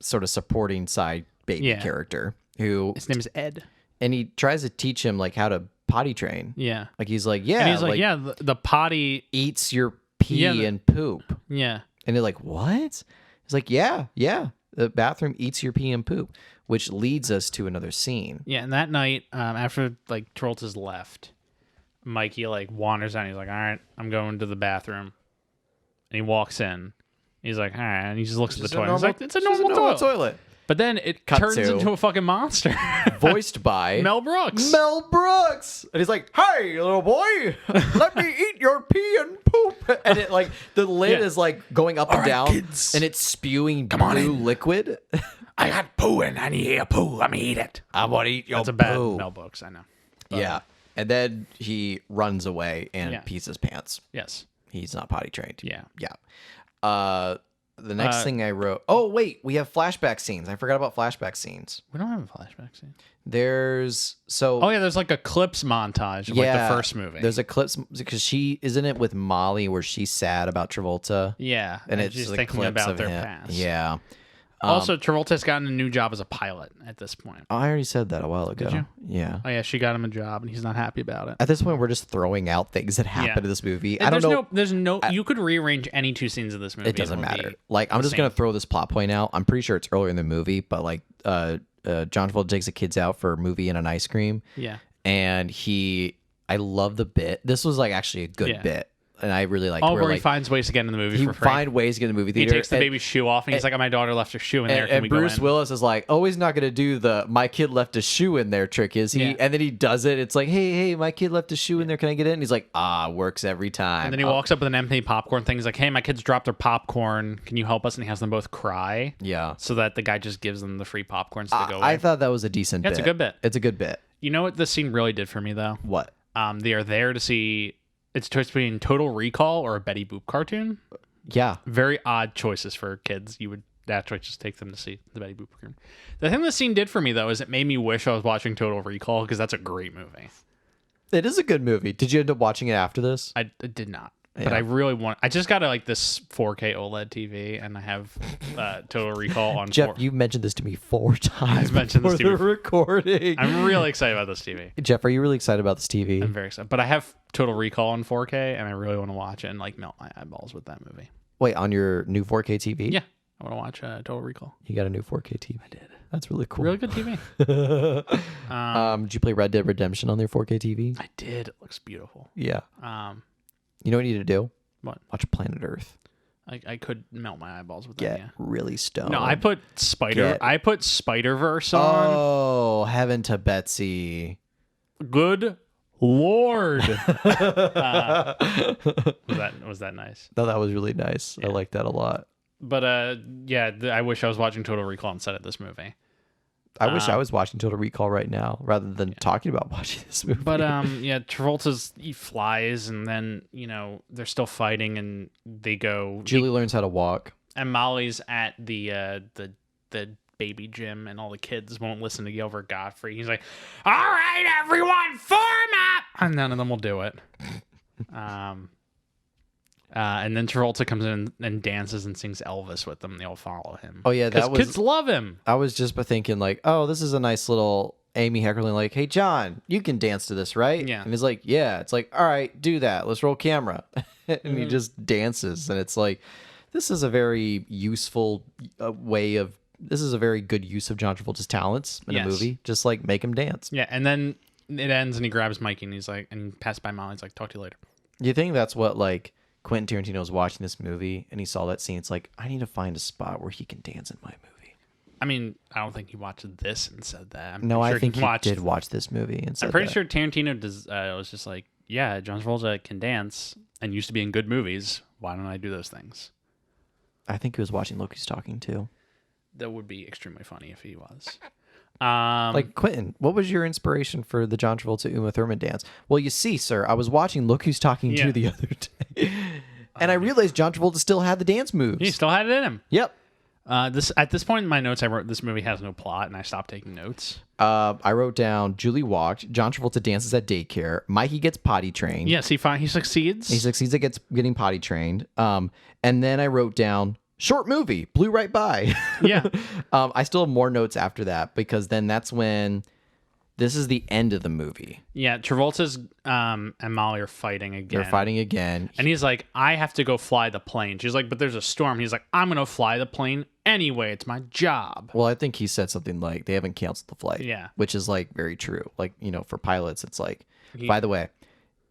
sort of supporting side baby character who
his name is Ed,
and he tries to teach him like how to potty train.
Yeah,
like he's like,
and he's like, the potty
eats your pee and poop.
Yeah,
and they're like, what? He's like, yeah, the bathroom eats your pee and poop, which leads us to another scene.
Yeah, and that night, after like Travolta's left, Mikey like wanders out. He's like, "All right, I'm going to the bathroom," and he walks in. He's like, "All right," and he just looks at the toilet. He's like, "It's a normal toilet." But then it turns into a fucking monster.
Voiced by
Mel Brooks.
Mel Brooks. And he's like, "Hey, little boy, let me eat your pee and poop." And it like the lid is like going up and down, kids. And it's spewing blue liquid.
I got poo and I need a poo. Let me eat it.
I want to eat your poo.
That's a bad Mel Brooks, I know. But,
yeah. And then he runs away and pees his pants.
Yes.
He's not potty trained.
Yeah.
Yeah. The next thing I wrote... Oh, wait. We have flashback scenes. I forgot about flashback scenes.
We don't have a flashback scene.
There's... So...
Oh, yeah. There's like a clips montage of like the first movie.
There's a clips... Because she... Isn't it with Molly where she's sad about Travolta?
Yeah.
And it's
just
like
thinking
clips
about
of
their
him.
past.
Yeah.
Also, Travolta's gotten a new job as a pilot at this point.
Oh, I already said that a while ago.
Did you?
Yeah.
Oh, yeah. She got him a job and he's not happy about it.
At this point, we're just throwing out things that happen in this movie. I don't know.
There's no. You could rearrange any two scenes of this movie.
It doesn't matter. Like, I'm just going to throw this plot point out. I'm pretty sure it's earlier in the movie, but like, John Travolta takes the kids out for a movie and an ice cream.
Yeah.
And I love the bit. This was like actually a good bit. And I really like
where he finds ways to get in the movie for free.
Find ways to get in the movie theater.
He takes the baby's shoe off and he's like, "Oh, my daughter left her shoe in there. Can we go in?"
Bruce Willis is like, "Oh, he's not going to do the 'my kid left a shoe in there' trick, is he?"
Yeah.
And then he does it. It's like, hey, my kid left a shoe in there. Can I get in? And he's like, works every time.
And then he walks up with an empty popcorn thing. He's like, "Hey, my kids dropped their popcorn. Can you help us?" And he has them both cry.
Yeah.
So that the guy just gives them the free popcorns to go away.
I thought that was a decent bit.
It's a good bit.
It's a good bit.
You know what this scene really did for me, though?
What?
They are there to see it's a choice between Total Recall or a Betty Boop cartoon.
Yeah.
Very odd choices for kids. You would naturally just take them to see the Betty Boop cartoon. The thing this scene did for me, though, is it made me wish I was watching Total Recall because that's a great movie.
It is a good movie. Did you end up watching it after this?
I did not. But I really want... I just got like this 4K OLED TV, and I have Total Recall on...
Jeff, you've mentioned this to me 4 times
mentioned this
before
to
the
me.
recording.
I'm really excited about this TV.
Jeff, are you really excited about this TV?
I'm very excited. But I have Total Recall on 4K, and I really want to watch it and like melt my eyeballs with that movie.
Wait, on your new 4K TV?
Yeah. I want to watch Total Recall.
You got a new 4K TV?
I did.
That's really cool.
Really good TV.
Did you play Red Dead Redemption on your 4K TV?
I did. It looks beautiful.
Yeah. You know what you need to do?
What?
Watch Planet Earth.
I could melt my eyeballs with
Get
that. Yeah.
really stoned.
No, I put Spider-Verse on.
Oh, heaven to Betsy.
Good Lord. Was that nice?
No, that was really nice.
Yeah.
I like that a lot.
But I wish I was watching Total Recall instead of this movie.
I wish I was watching Total Recall right now rather than talking about watching this movie.
But he flies, and then they're still fighting, and they go.
Julie learns how to walk,
and Molly's at the baby gym, and all the kids won't listen to Gilbert Gottfried. He's like, "All right, everyone, form up," and none of them will do it. And then Travolta comes in and dances and sings Elvis with them. They all follow him.
Oh yeah,
kids love him.
I was just thinking like, oh, this is a nice little Amy Heckerling. Like, hey John, you can dance to this, right?
Yeah.
And he's like, yeah. It's like, all right, do that. Let's roll camera. And he just dances, and it's like, this is a very useful This is a very good use of John Travolta's talents in a movie. Just like make him dance.
Yeah, and then it ends, and he grabs Mikey, and he's like, and passed by Molly. He's like, talk to you later.
You think that's what like Quentin Tarantino was watching this movie and he saw that scene? It's like, I need to find a spot where he can dance in my movie.
I mean, I don't think he watched this and said that.
I think he did watch this movie and said
I'm pretty
that.
sure Tarantino was just like, yeah, John Travolta can dance and used to be in good movies. Why don't I do those things?
I think he was watching Loki's Talking too.
That would be extremely funny if he was.
Like, Quentin, what was your inspiration for the John Travolta Uma Thurman dance? Well, you see, sir, I was watching Look Who's Talking 2 the other day, and I realized John Travolta still had the dance moves.
He still had it in him.
Yep.
At this point in my notes, I wrote this movie has no plot, and I stopped taking notes.
I wrote down Julie walked. John Travolta dances at daycare. Mikey gets potty trained.
Yes, he succeeds.
He succeeds at getting potty trained. And then I wrote down short movie, blew right by.
Yeah.
I still have more notes after that because then that's when this is the end of the movie.
Yeah, Travolta's and Molly are fighting again.
They're fighting again.
And he's like, I have to go fly the plane. She's like, but there's a storm. He's like, I'm going to fly the plane anyway. It's my job.
Well, I think he said something like they haven't canceled the flight.
Yeah.
Which is like very true. Like, for pilots, it's like, by the way,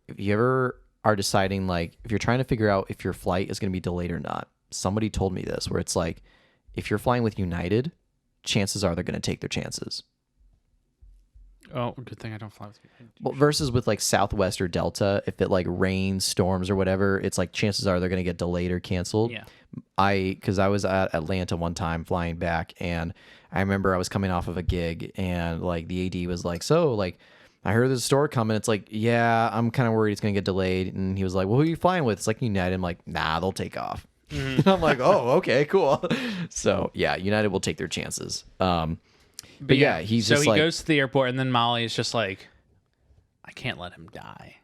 if you ever are deciding, like, if you're trying to figure out if your flight is going to be delayed or not, somebody told me this, where it's like, if you're flying with United, chances are they're going to take their chances.
Oh, good thing I don't fly with you.
Well, versus with like Southwest or Delta, if it like rains, storms, or whatever, it's like chances are they're going to get delayed or canceled.
Yeah.
Because I was at Atlanta one time flying back, and I remember I was coming off of a gig, and like the AD was like, so like, I heard there's a store coming. It's like, yeah, I'm kind of worried it's going to get delayed. And he was like, well, who are you flying with? It's like United. I'm like, nah, they'll take off. Mm-hmm. And I'm like, oh, okay, cool. So yeah, United will take their chances. But yeah, he's
so
just
he
like,
goes to the airport, and then Molly is just like, I can't let him die.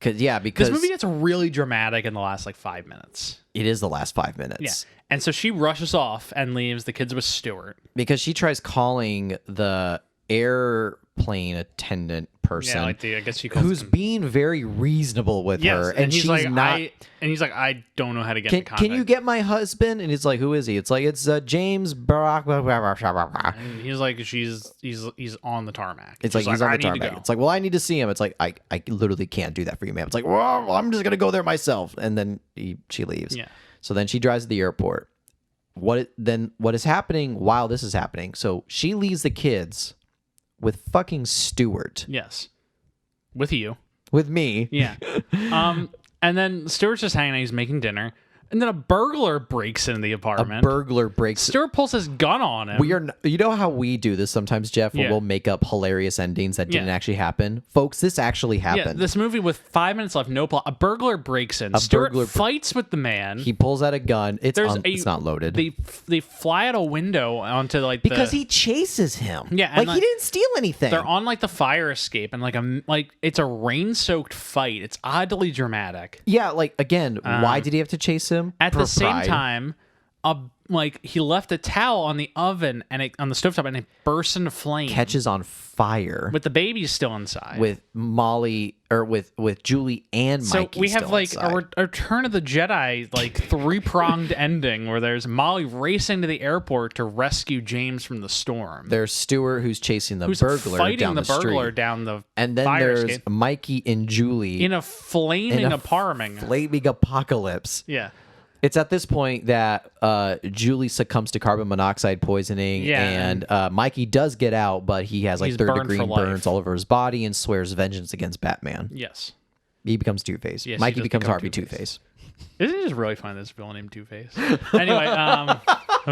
Because
this movie gets really dramatic in the last like 5 minutes.
It is the last 5 minutes.
Yeah, and so she rushes off and leaves the kids with Stuart
because she tries calling the airplane attendant person.
Yeah, like I guess she calls
who's
him.
being very reasonable with her, and
he's
she's
like,
not.
And he's like, I don't know how to get in contact.
Can you get my husband? And it's like, who is he? It's like, it's James Barack.
And he's like, he's on the tarmac.
It's like he's on the tarmac. It's like, well, I need to see him. It's like, I literally can't do that for you, ma'am. It's like, well, I'm just gonna go there myself. And then she leaves.
Yeah.
So then she drives to the airport. What is happening while this is happening? So she leaves the kids with fucking Stuart.
Yes. With you.
With me.
Yeah. And then Stuart's just hanging out. He's making dinner. And then a burglar breaks into the apartment.
Burglar breaks.
Stuart pulls his gun on him.
We are. You know how we do this sometimes, Jeff, where we'll make up hilarious endings that didn't actually happen. Folks, this actually happened.
Yeah, this movie with 5 minutes left, no plot. A burglar breaks in. Stuart fights with the man.
He pulls out a gun. It's not loaded.
They fly out a window onto like
because he chases him.
Yeah,
like he didn't steal anything.
They're on like the fire escape and like it's a rain-soaked fight. It's oddly dramatic.
Yeah, like again, why did he have to chase him?
At the same time, he left a towel on the oven and on the stovetop, and it bursts into flame.
Catches on fire.
With the baby still inside.
With Molly or with Julie and Mikey.
So we have like a Return of the Jedi, like 3-pronged ending where there's Molly racing to the airport to rescue James from the storm.
There's Stuart who's chasing the burglar
fighting
down the
burglar
street.
down the
and then
fire
there's
escape.
Mikey and Julie
in a flaming apartment.
Flaming apocalypse.
Yeah.
It's at this point that Julie succumbs to carbon monoxide poisoning, and Mikey does get out, but he has like third-degree burns all over his body and swears vengeance against Batman.
Yes.
He becomes Two-Face.
Yes,
Mikey becomes Harvey Two-Face.
Isn't it just really funny this villain named Two-Face? Anyway,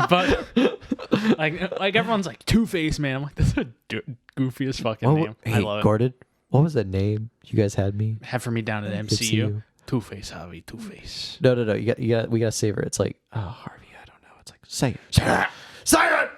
but like everyone's like Two-Face, man. I'm like, that's the goofiest fucking name.
Hey,
I love it.
Gordon, what was that name you guys had me?
Have for me down at MCU. Two-Face, Harvey, Two-Face.
No. We gotta savor it. It's like, oh, Harvey, I don't know. It's like, say it.
Say it!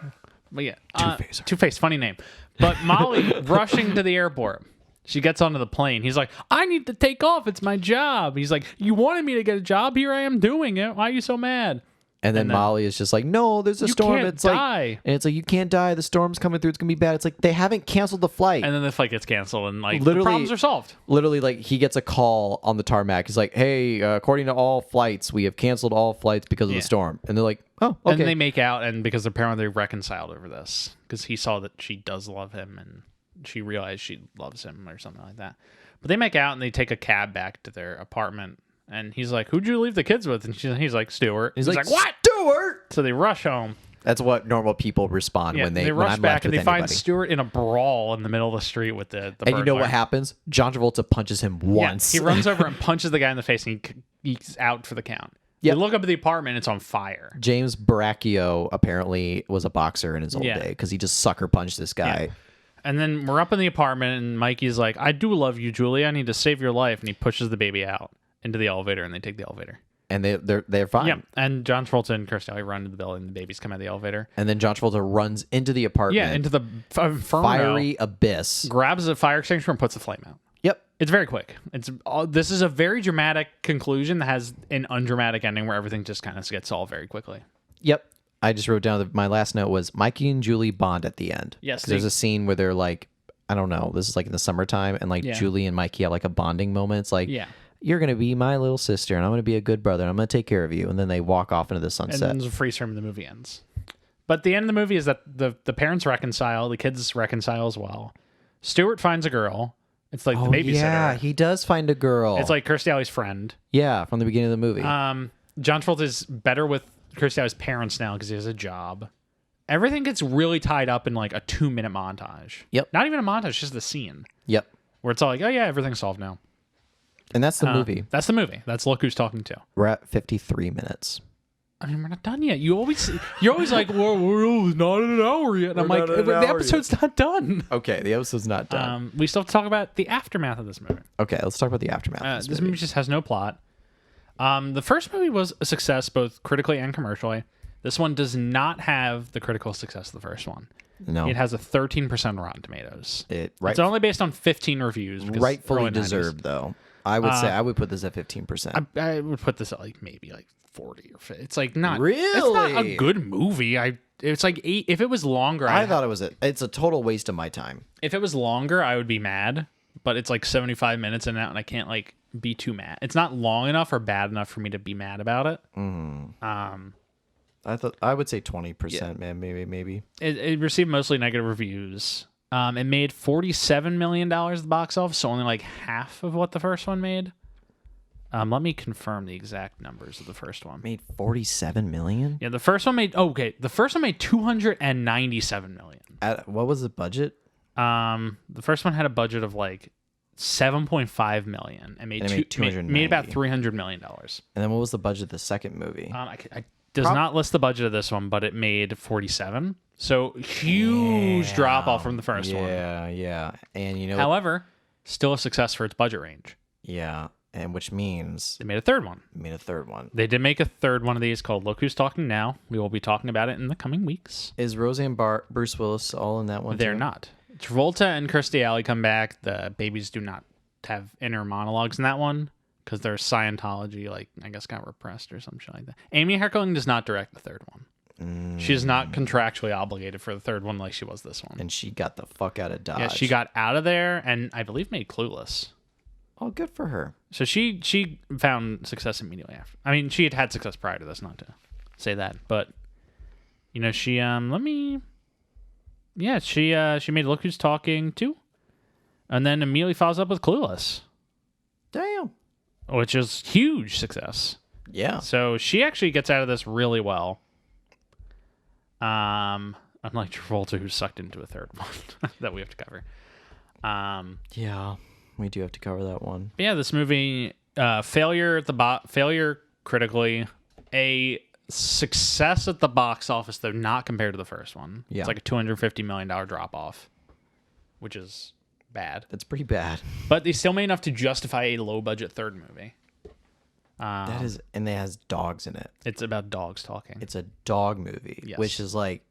But yeah, Two-Face. Two-Face, funny name. But Molly rushing to the airport. She gets onto the plane. He's like, I need to take off. It's my job. He's like, you wanted me to get a job? Here I am doing it. Why are you so mad?
And then Molly is just like, no, there's a storm.
It's die.
And it's like, you can't die. The storm's coming through. It's gonna be bad. It's like they haven't canceled the flight.
And then the flight gets canceled, and like
literally,
the problems are solved.
Literally, like he gets a call on the tarmac. He's like, hey, according to all flights, we have canceled all flights because of the storm. And they're like, oh, okay.
And they make out, and because apparently they're reconciled over this, because he saw that she does love him, and she realized she loves him or something like that. But they make out, and they take a cab back to their apartment. And he's like, who'd you leave the kids with? And he's like, Stuart. He's like, what?
Stuart!
So they rush home.
That's what normal people respond when they
rush
when I'm
back
left
and
with
they find
anybody.
Stuart in a brawl in the middle of the street with the
And you know what happens? John Travolta punches him once.
Yeah, he runs over and punches the guy in the face, and he's out for the count. Yep. You look up at the apartment, it's on fire.
James Baracchio apparently was a boxer in his old day because he just sucker punched this guy.
Yeah. And then we're up in the apartment, and Mikey's like, I do love you, Julie. I need to save your life. And he pushes the baby out into the elevator, and they take the elevator.
And they're fine.
Yeah, and John Travolta and Kirstie Alley run to the building, and the babies come out of the elevator.
And then John Travolta runs into the apartment.
Yeah, into the inferno.
Fiery abyss.
Grabs a fire extinguisher and puts the flame out.
Yep.
It's very quick. This is a very dramatic conclusion that has an undramatic ending where everything just kind of gets solved very quickly.
Yep. I just wrote down my last note was Mikey and Julie bond at the end.
Yes.
There's a scene where they're like, I don't know, this is like in the summertime, and like Julie and Mikey have like a bonding moment. It's like, you're going to be my little sister, and I'm going to be a good brother, and I'm going to take care of you. And then they walk off into the sunset.
And then there's a freeze frame and the movie ends. But the end of the movie is that the parents reconcile, the kids reconcile as well. Stuart finds a girl. It's like the babysitter.
Yeah, he does find a girl.
It's like Kirstie Alley's friend.
Yeah, from the beginning of the movie.
John Travolta is better with Kirstie Alley's parents now because he has a job. Everything gets really tied up in like a 2-minute montage.
Yep.
Not even a montage, just the scene.
Yep.
Where it's all like, oh yeah, everything's solved now.
And that's the movie.
That's the movie. That's Look Who's Talking To.
We're at 53 minutes.
I mean, we're not done yet. You're always like, well, we're not at an hour yet. And I'm like, the episode's not done.
Okay, the episode's not done.
We still have to talk about the aftermath of this movie.
Okay, let's talk about the aftermath of
this movie just has no plot. The first movie was a success both critically and commercially. This one does not have the critical success of the first one.
No.
It has a 13% Rotten Tomatoes.
It's
only based on 15 reviews.
Rightfully deserved, though. I would say I would put this at 15%.
I would put this at like maybe like 40 or 50. It's like not
really.
It's not a good movie. It's like 8. If it was longer,
I thought it was it's a total waste of my time.
If it was longer, I would be mad. But it's like 75 minutes in and out, and I can't like be too mad. It's not long enough or bad enough for me to be mad about it.
I would say 20%, man. Maybe.
It received mostly negative reviews. It made $47 million at the box office, so only like half of what the first one made. Let me confirm the exact numbers of the first one.
Made $47 million?
Yeah, the first one made $297 million.
What was the budget?
The first one had a budget of like $7.5 million and made,
And it made 290.
made about $300 million.
And then what was the budget of the second movie?
I does not list the budget of this one, but it made 47. So huge drop off from the first one.
Yeah. And you know,
However, still a success for its budget range.
yeah, and which means
They made a third one.
made a third one.
They did make a third one of these called Look Who's Talking Now. We will be talking about it in the coming weeks.
Is Roseanne Barr, Bruce Willis all in that one?
They're
too?
not. Travolta and Kirstie Alley come back. The babies do not have inner monologues in that one because their Scientology, like, I guess, got repressed or some shit like that. Amy Heckerling does not direct the third one. She is not contractually obligated for the third one like she was this one.
And she got the fuck out of Dodge.
Yeah, she got out of there and I believe made Clueless.
Oh, good for her.
So she found success immediately after. I mean, she had success prior to this, not to say that, but you know, she she made Look Who's Talking too, and then immediately follows up with Clueless,
Damn.
which is huge success.
Yeah.
So she actually gets out of this really well. Unlike Travolta, who sucked into a third one that we have to cover.
Yeah, we do have to cover that one.
But yeah, this movie, failure critically, a success at the box office, though not compared to the first one.
Yeah.
It's like a $250 million drop off, which is bad.
That's pretty bad.
But they still made enough to justify a low budget third movie.
That is, and it has dogs in it.
It's about dogs talking.
It's a dog movie,
Yes.
which is like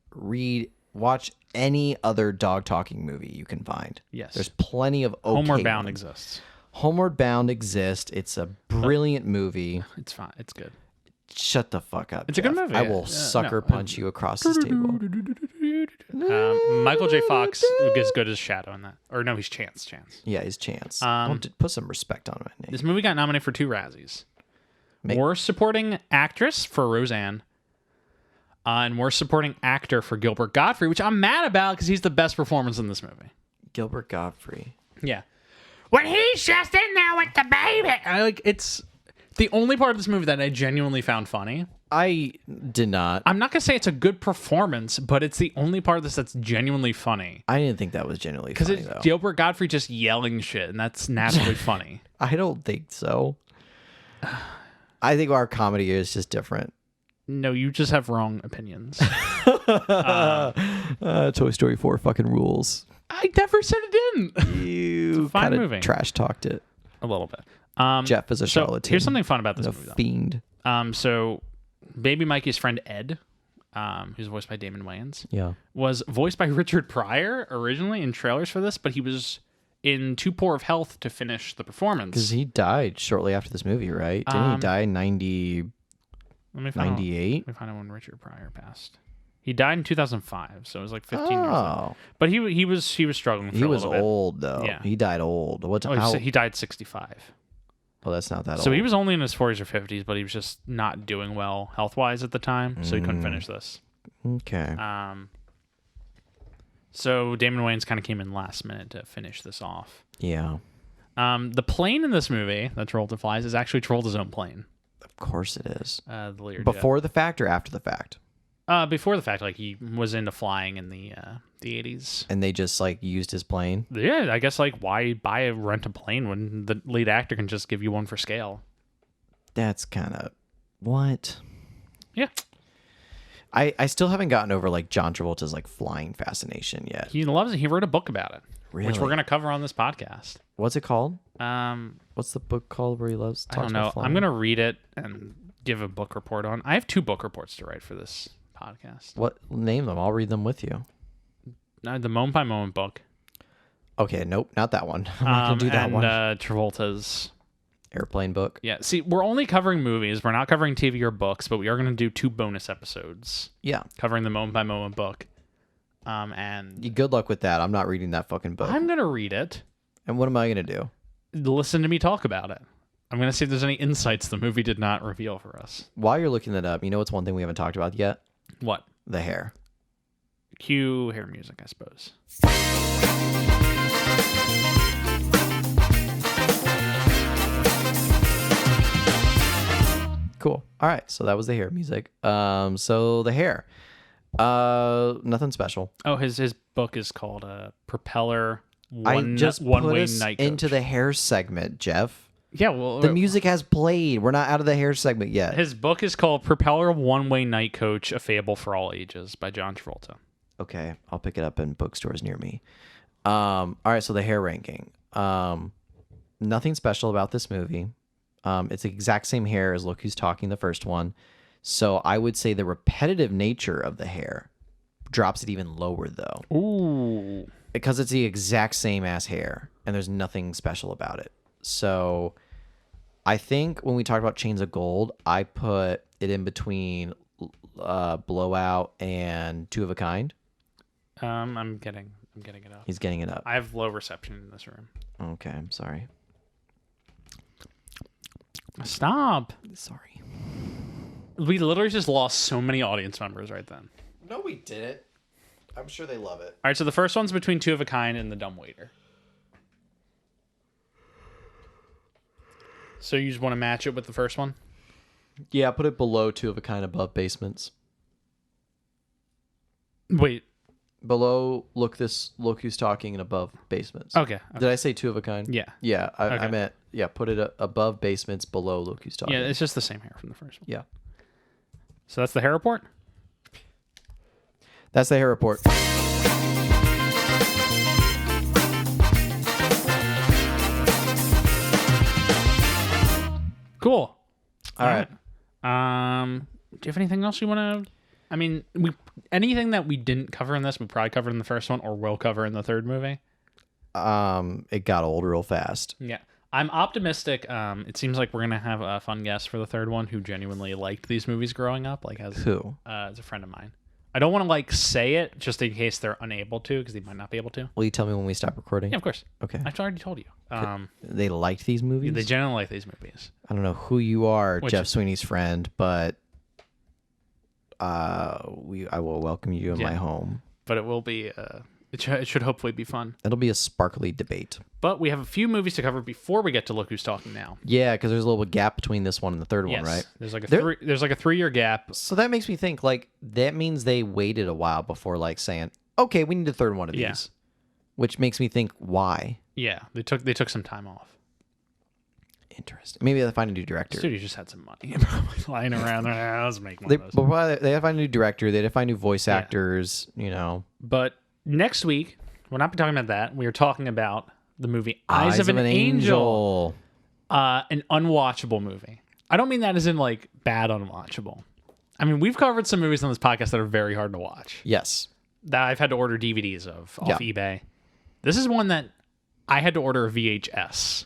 watch any other dog talking movie you can find.
Yes.
There's plenty of okay
Homeward Bound
ones.
exists.
Homeward Bound exists. It's a brilliant movie.
It's fine. It's good.
Shut the fuck up.
It's a good
Jeff.
movie.
I will sucker punch you across this table.
Michael J. Fox is good as Shadow in that. Or no, he's Chance.
Yeah, he's Chance. Don't put some respect on my name.
This movie got nominated for 2 Razzies.
Make-
Worst Supporting Actress for Roseanne. And Worst Supporting Actor for Gilbert Gottfried, which I'm mad about because he's the best performance in this movie.
Gilbert Gottfried.
Yeah. When he's just in there with the baby. It's the only part of this movie that I genuinely found funny.
I did not.
I'm not going to say it's a good performance, but it's the only part of this that's genuinely funny.
I didn't think that was genuinely
Because
funny,
it's
though.
Gilbert Gottfried just yelling shit, and that's naturally funny.
I don't think so. I think our comedy is just different.
No, you just have wrong opinions.
Toy Story 4 fucking rules.
I never said it didn't.
You
fine
kind of
movie.
trash talked it.
A little bit.
Jeff is a
So
charlatan.
here's something fun about this
a
movie, though.
fiend.
So Baby Mikey's friend Ed, who's voiced by Damon Wayans,
Yeah.
was voiced by Richard Pryor originally in trailers for this, but he was in too poor of health to finish the performance.
Because he died shortly after this movie, right? Didn't he die in 98?
Let me find out when Richard Pryor passed. He died in 2005, so it was like 15 years old. But he was struggling. For
He
a
was
little bit.
old, though.
Yeah.
He died old.
He died 65.
Oh, that's not that old.
So he was only in his 40s or 50s, but he was just not doing well health-wise at the time, so he couldn't finish this.
Okay.
So Damon Wayans kind of came in last minute to finish this off.
Yeah.
The plane in this movie that Travolta flies is actually Travolta's own plane.
Of course it is.
The Learjet.
Before the fact or after the fact?
Before the fact, like he was into flying in the 80s.
And they just like used his plane?
Yeah, I guess like why rent a plane when the lead actor can just give you one for scale?
That's kind of what?
Yeah.
I still haven't gotten over like John Travolta's like flying fascination yet.
He loves it. He wrote a book about it,
Really?
which we're going to cover on this podcast.
What's it called?
I
What's the book called where he loves talks
don't know.
about flying?
I'm going to read it and give a book report on. I have 2 book reports to write for this podcast.
What? Name them. I'll read them with you.
The Moment by Moment book.
Okay, nope, not that one. I'm not going to do that one.
Travolta's
Airplane book.
Yeah, see, we're only covering movies. We're not covering TV or books, but we are going to do 2 bonus episodes
Yeah.
covering the Moment by Moment book. And
Good luck with that. I'm not reading that fucking book.
I'm going to read it.
And what am I going to do?
Listen to me talk about it. I'm going to see if there's any insights the movie did not reveal for us.
While you're looking that up, you know what's one thing we haven't talked about yet?
What?
The hair.
Cue hair music, I suppose.
Cool. All right, so that was the hair music. So the hair. Nothing special.
Oh, his book is called Propeller
I just put
one-way
us
night coach.
into the hair segment, Jeff.
Yeah, well,
The music has played. We're not out of the hair segment yet.
his book is called Propeller One-Way Night Coach, A Fable for All Ages by John Travolta.
Okay, I'll pick it up in bookstores near me. All right, so the hair ranking. Nothing special about this movie. It's the exact same hair as Look Who's Talking, the first one. So I would say the repetitive nature of the hair drops it even lower, though.
Ooh.
Because it's the exact same ass hair, and there's nothing special about it. So I think when we talked about Chains of Gold, I put it in between Blowout and Two of a Kind.
I'm getting it up.
He's getting it up.
I have low reception in this room.
Okay, I'm sorry.
Stop.
Sorry.
We literally just lost so many audience members right then.
No, we didn't. I'm sure they love it.
All right, so the first one's between Two of a Kind and The Dumb Waiter. So you just want to match it with the first one?
Yeah, put it below Two of a Kind, above Basements.
Wait.
Below Look Who's Talking, and above Basements.
Okay.
Did I say Two of a Kind?
Yeah.
Yeah, I
Okay.
meant, put it above Basements, below Look Who's Talking.
Yeah, it's just the same hair from the first one.
Yeah.
So that's the hair report?
That's the hair report.
Cool.
All right.
Do you have anything else you want to... I mean, anything that we didn't cover in this, we probably covered in the first one or will cover in the third movie.
It got old real fast.
Yeah. I'm optimistic. It seems like we're going to have a fun guest for the third one who genuinely liked these movies growing up. Like
Who?
As a friend of mine. I don't want to say it just in case they're unable to, because they might not be able to.
Will you tell me when we stop recording?
Yeah, of course.
Okay.
I've already told you.
They liked these movies?
They generally like these movies.
I don't know who you are,
Which
Jeff
is-
Sweeney's friend, but I will welcome you in my home.
But it will be... It should hopefully be fun.
It'll be a sparkly debate.
But we have a few movies to cover before we get to Look Who's Talking Now.
Yeah, because there's a little gap between this one and the third
Yes.
one, right?
There's like a 3-year gap.
So that makes me think, like, that means they waited a while before, like, saying, okay, we need a third one of these.
Yeah.
Which makes me think, why?
Yeah, they took some time off.
Interesting. Maybe they find a new director.
Studio just had some money probably lying around there. Let's make one
They,
of those.
but probably they have to find a new director. They have to find new voice actors, you know.
But next week, we're not talking about that. We are talking about the movie Eyes of an Angel. An unwatchable movie. I don't mean that as in like bad unwatchable. I mean, we've covered some movies on this podcast that are very hard to watch.
Yes.
That I've had to order DVDs of off
Yeah.
eBay. This is one that I had to order a VHS.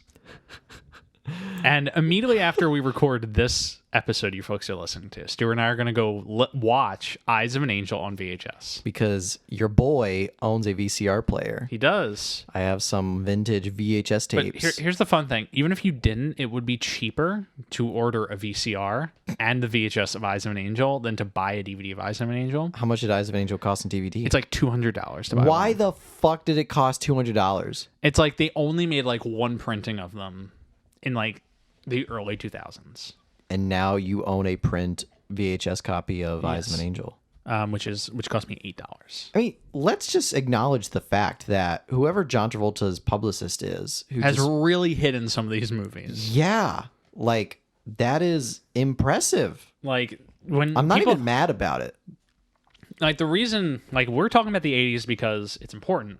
And immediately after we record this episode you folks are listening to, Stuart and I are going to go watch Eyes of an Angel on VHS.
Because your boy owns a VCR player.
He does.
I have some vintage VHS
But
tapes.
here's the fun thing. Even if you didn't, it would be cheaper to order a VCR and the VHS of Eyes of an Angel than to buy a DVD of Eyes of an Angel.
How much did Eyes of an Angel cost in DVD?
It's like $200 to buy
Why
one.
the fuck did it cost $200?
It's like they only made like one printing of them in like the early 2000s.
And now you own a print VHS copy of Eyes of
Yes.
an Angel.
Which cost me $8.
I mean, let's just acknowledge the fact that whoever John Travolta's publicist is, who
Has
just,
really hit in some of these movies.
yeah, like that is impressive.
Like when
I'm not
people,
even mad about it.
like the reason like we're talking about the 80s because it's important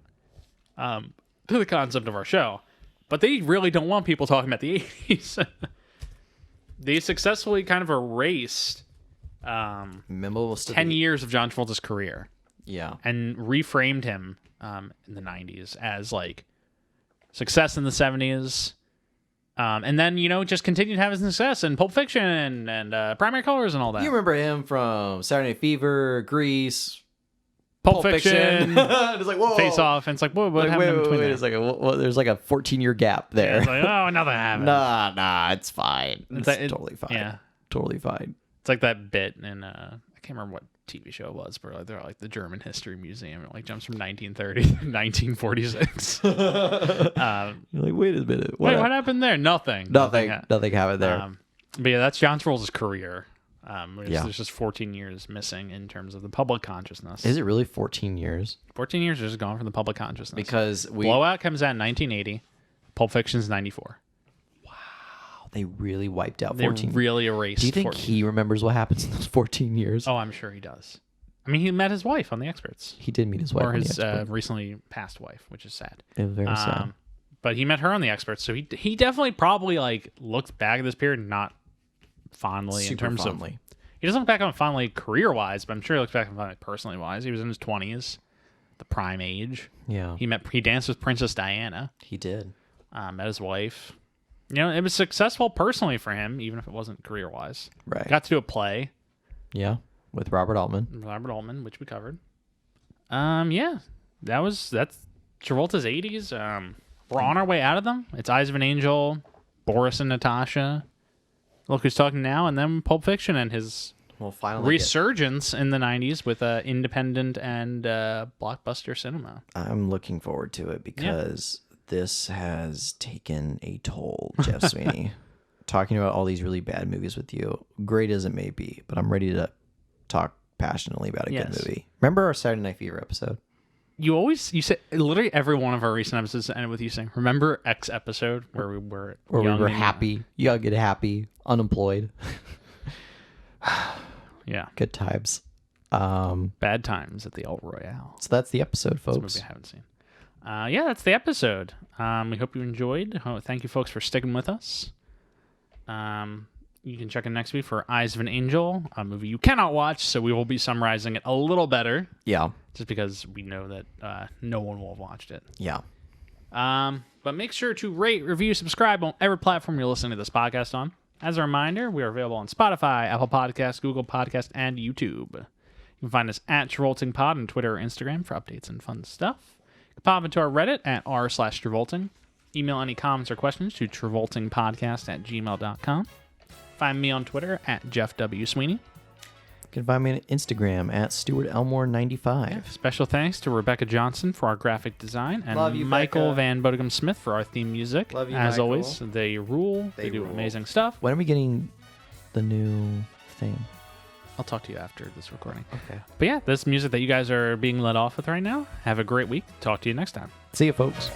to the concept of our show, but they really don't want people talking about the 80s. They successfully kind of erased 10 years of John Travolta's career.
Yeah.
And reframed him in the 90s as like success in the 70s. And then, just continued having success in Pulp Fiction and Primary Colors and all that.
You remember him from Saturday Night Fever, Grease,
Pulp Fiction,
It's like, whoa.
Face Off. And it's like, what
Like,
happened in between
wait,
there?
it's like there's like a 14-year gap there.
It's like, oh, nothing happened.
Nah, it's fine. It's totally fine.
Yeah.
Totally fine.
It's like that bit in, I can't remember what TV show it was, but like, they're like the German History Museum. It like jumps from 1930 to 1946.
You're like, wait a minute.
Wait, what happened there? Nothing
Nothing happened there.
But yeah, that's John Travolta's career. There's just 14 years missing in terms of the public consciousness.
Is it really 14 years?
14 years is gone from the public consciousness.
Because
Blowout comes out in 1980. Pulp Fiction's 94.
Wow, they really wiped out
They
14.
really erased.
Do you think
14.
he remembers what happens in those 14 years?
Oh, I'm sure he does. I mean, he met his wife on The Experts.
He did meet his wife
Or
on
his
The Experts.
recently passed wife, which is sad.
It was very sad.
But he met her on The Experts, so he definitely probably like looks back at this period not fondly
Super
in terms
fondly.
of. He doesn't look back on it fondly career wise, but I'm sure he looks back on it fondly personally wise. He was in his 20s, the prime age.
Yeah.
He danced with Princess Diana.
He did.
Met his wife. You know, it was successful personally for him, even if it wasn't career wise.
Right.
Got to do a play.
Yeah. With Robert Altman.
Which we covered. Yeah. That's Travolta's 80s. We're on our way out of them. It's Eyes of an Angel, Boris and Natasha, Look Who's Talking Now, and then Pulp Fiction and his resurgence in the 90s with independent and blockbuster cinema.
I'm looking forward to it because this has taken a toll, Jeff Sweeney. Talking about all these really bad movies with you, great as it may be, but I'm ready to talk passionately about a good movie. Remember our Saturday Night Fever episode?
You say literally every one of our recent episodes ended with you saying, "Remember X episode where we were
happy? You gotta get happy, unemployed."
Yeah,
good times.
Bad times at the El Royale.
So that's the episode, folks.
That's a movie I haven't seen. Yeah, that's the episode. We hope you enjoyed. Thank you, folks, for sticking with us. You can check in next week for Eyes of an Angel, a movie you cannot watch, so we will be summarizing it a little better.
Yeah.
Just because we know that no one will have watched it.
Yeah.
But make sure to rate, review, subscribe on every platform you're listening to this podcast on. As a reminder, we are available on Spotify, Apple Podcasts, Google Podcasts, and YouTube. You can find us at Travolting Pod on Twitter or Instagram for updates and fun stuff. You can pop into our Reddit at r/Travolting. Email any comments or questions to travoltingpodcast@gmail.com. Find me on Twitter at Jeff W. Sweeney.
You can find me on Instagram at Stuart Elmore 95.
Special thanks to Rebecca Johnson for our graphic design and
Love you,
Michael
Becca.
Van Bodegum Smith for our theme music.
Love you,
As
Michael.
always, they rule. They do
rule.
amazing stuff.
When are we getting the new thing?
I'll talk to you after this recording.
Okay.
But yeah, this music that you guys are being led off with right now. Have a great week. Talk to you next time.
See you, folks.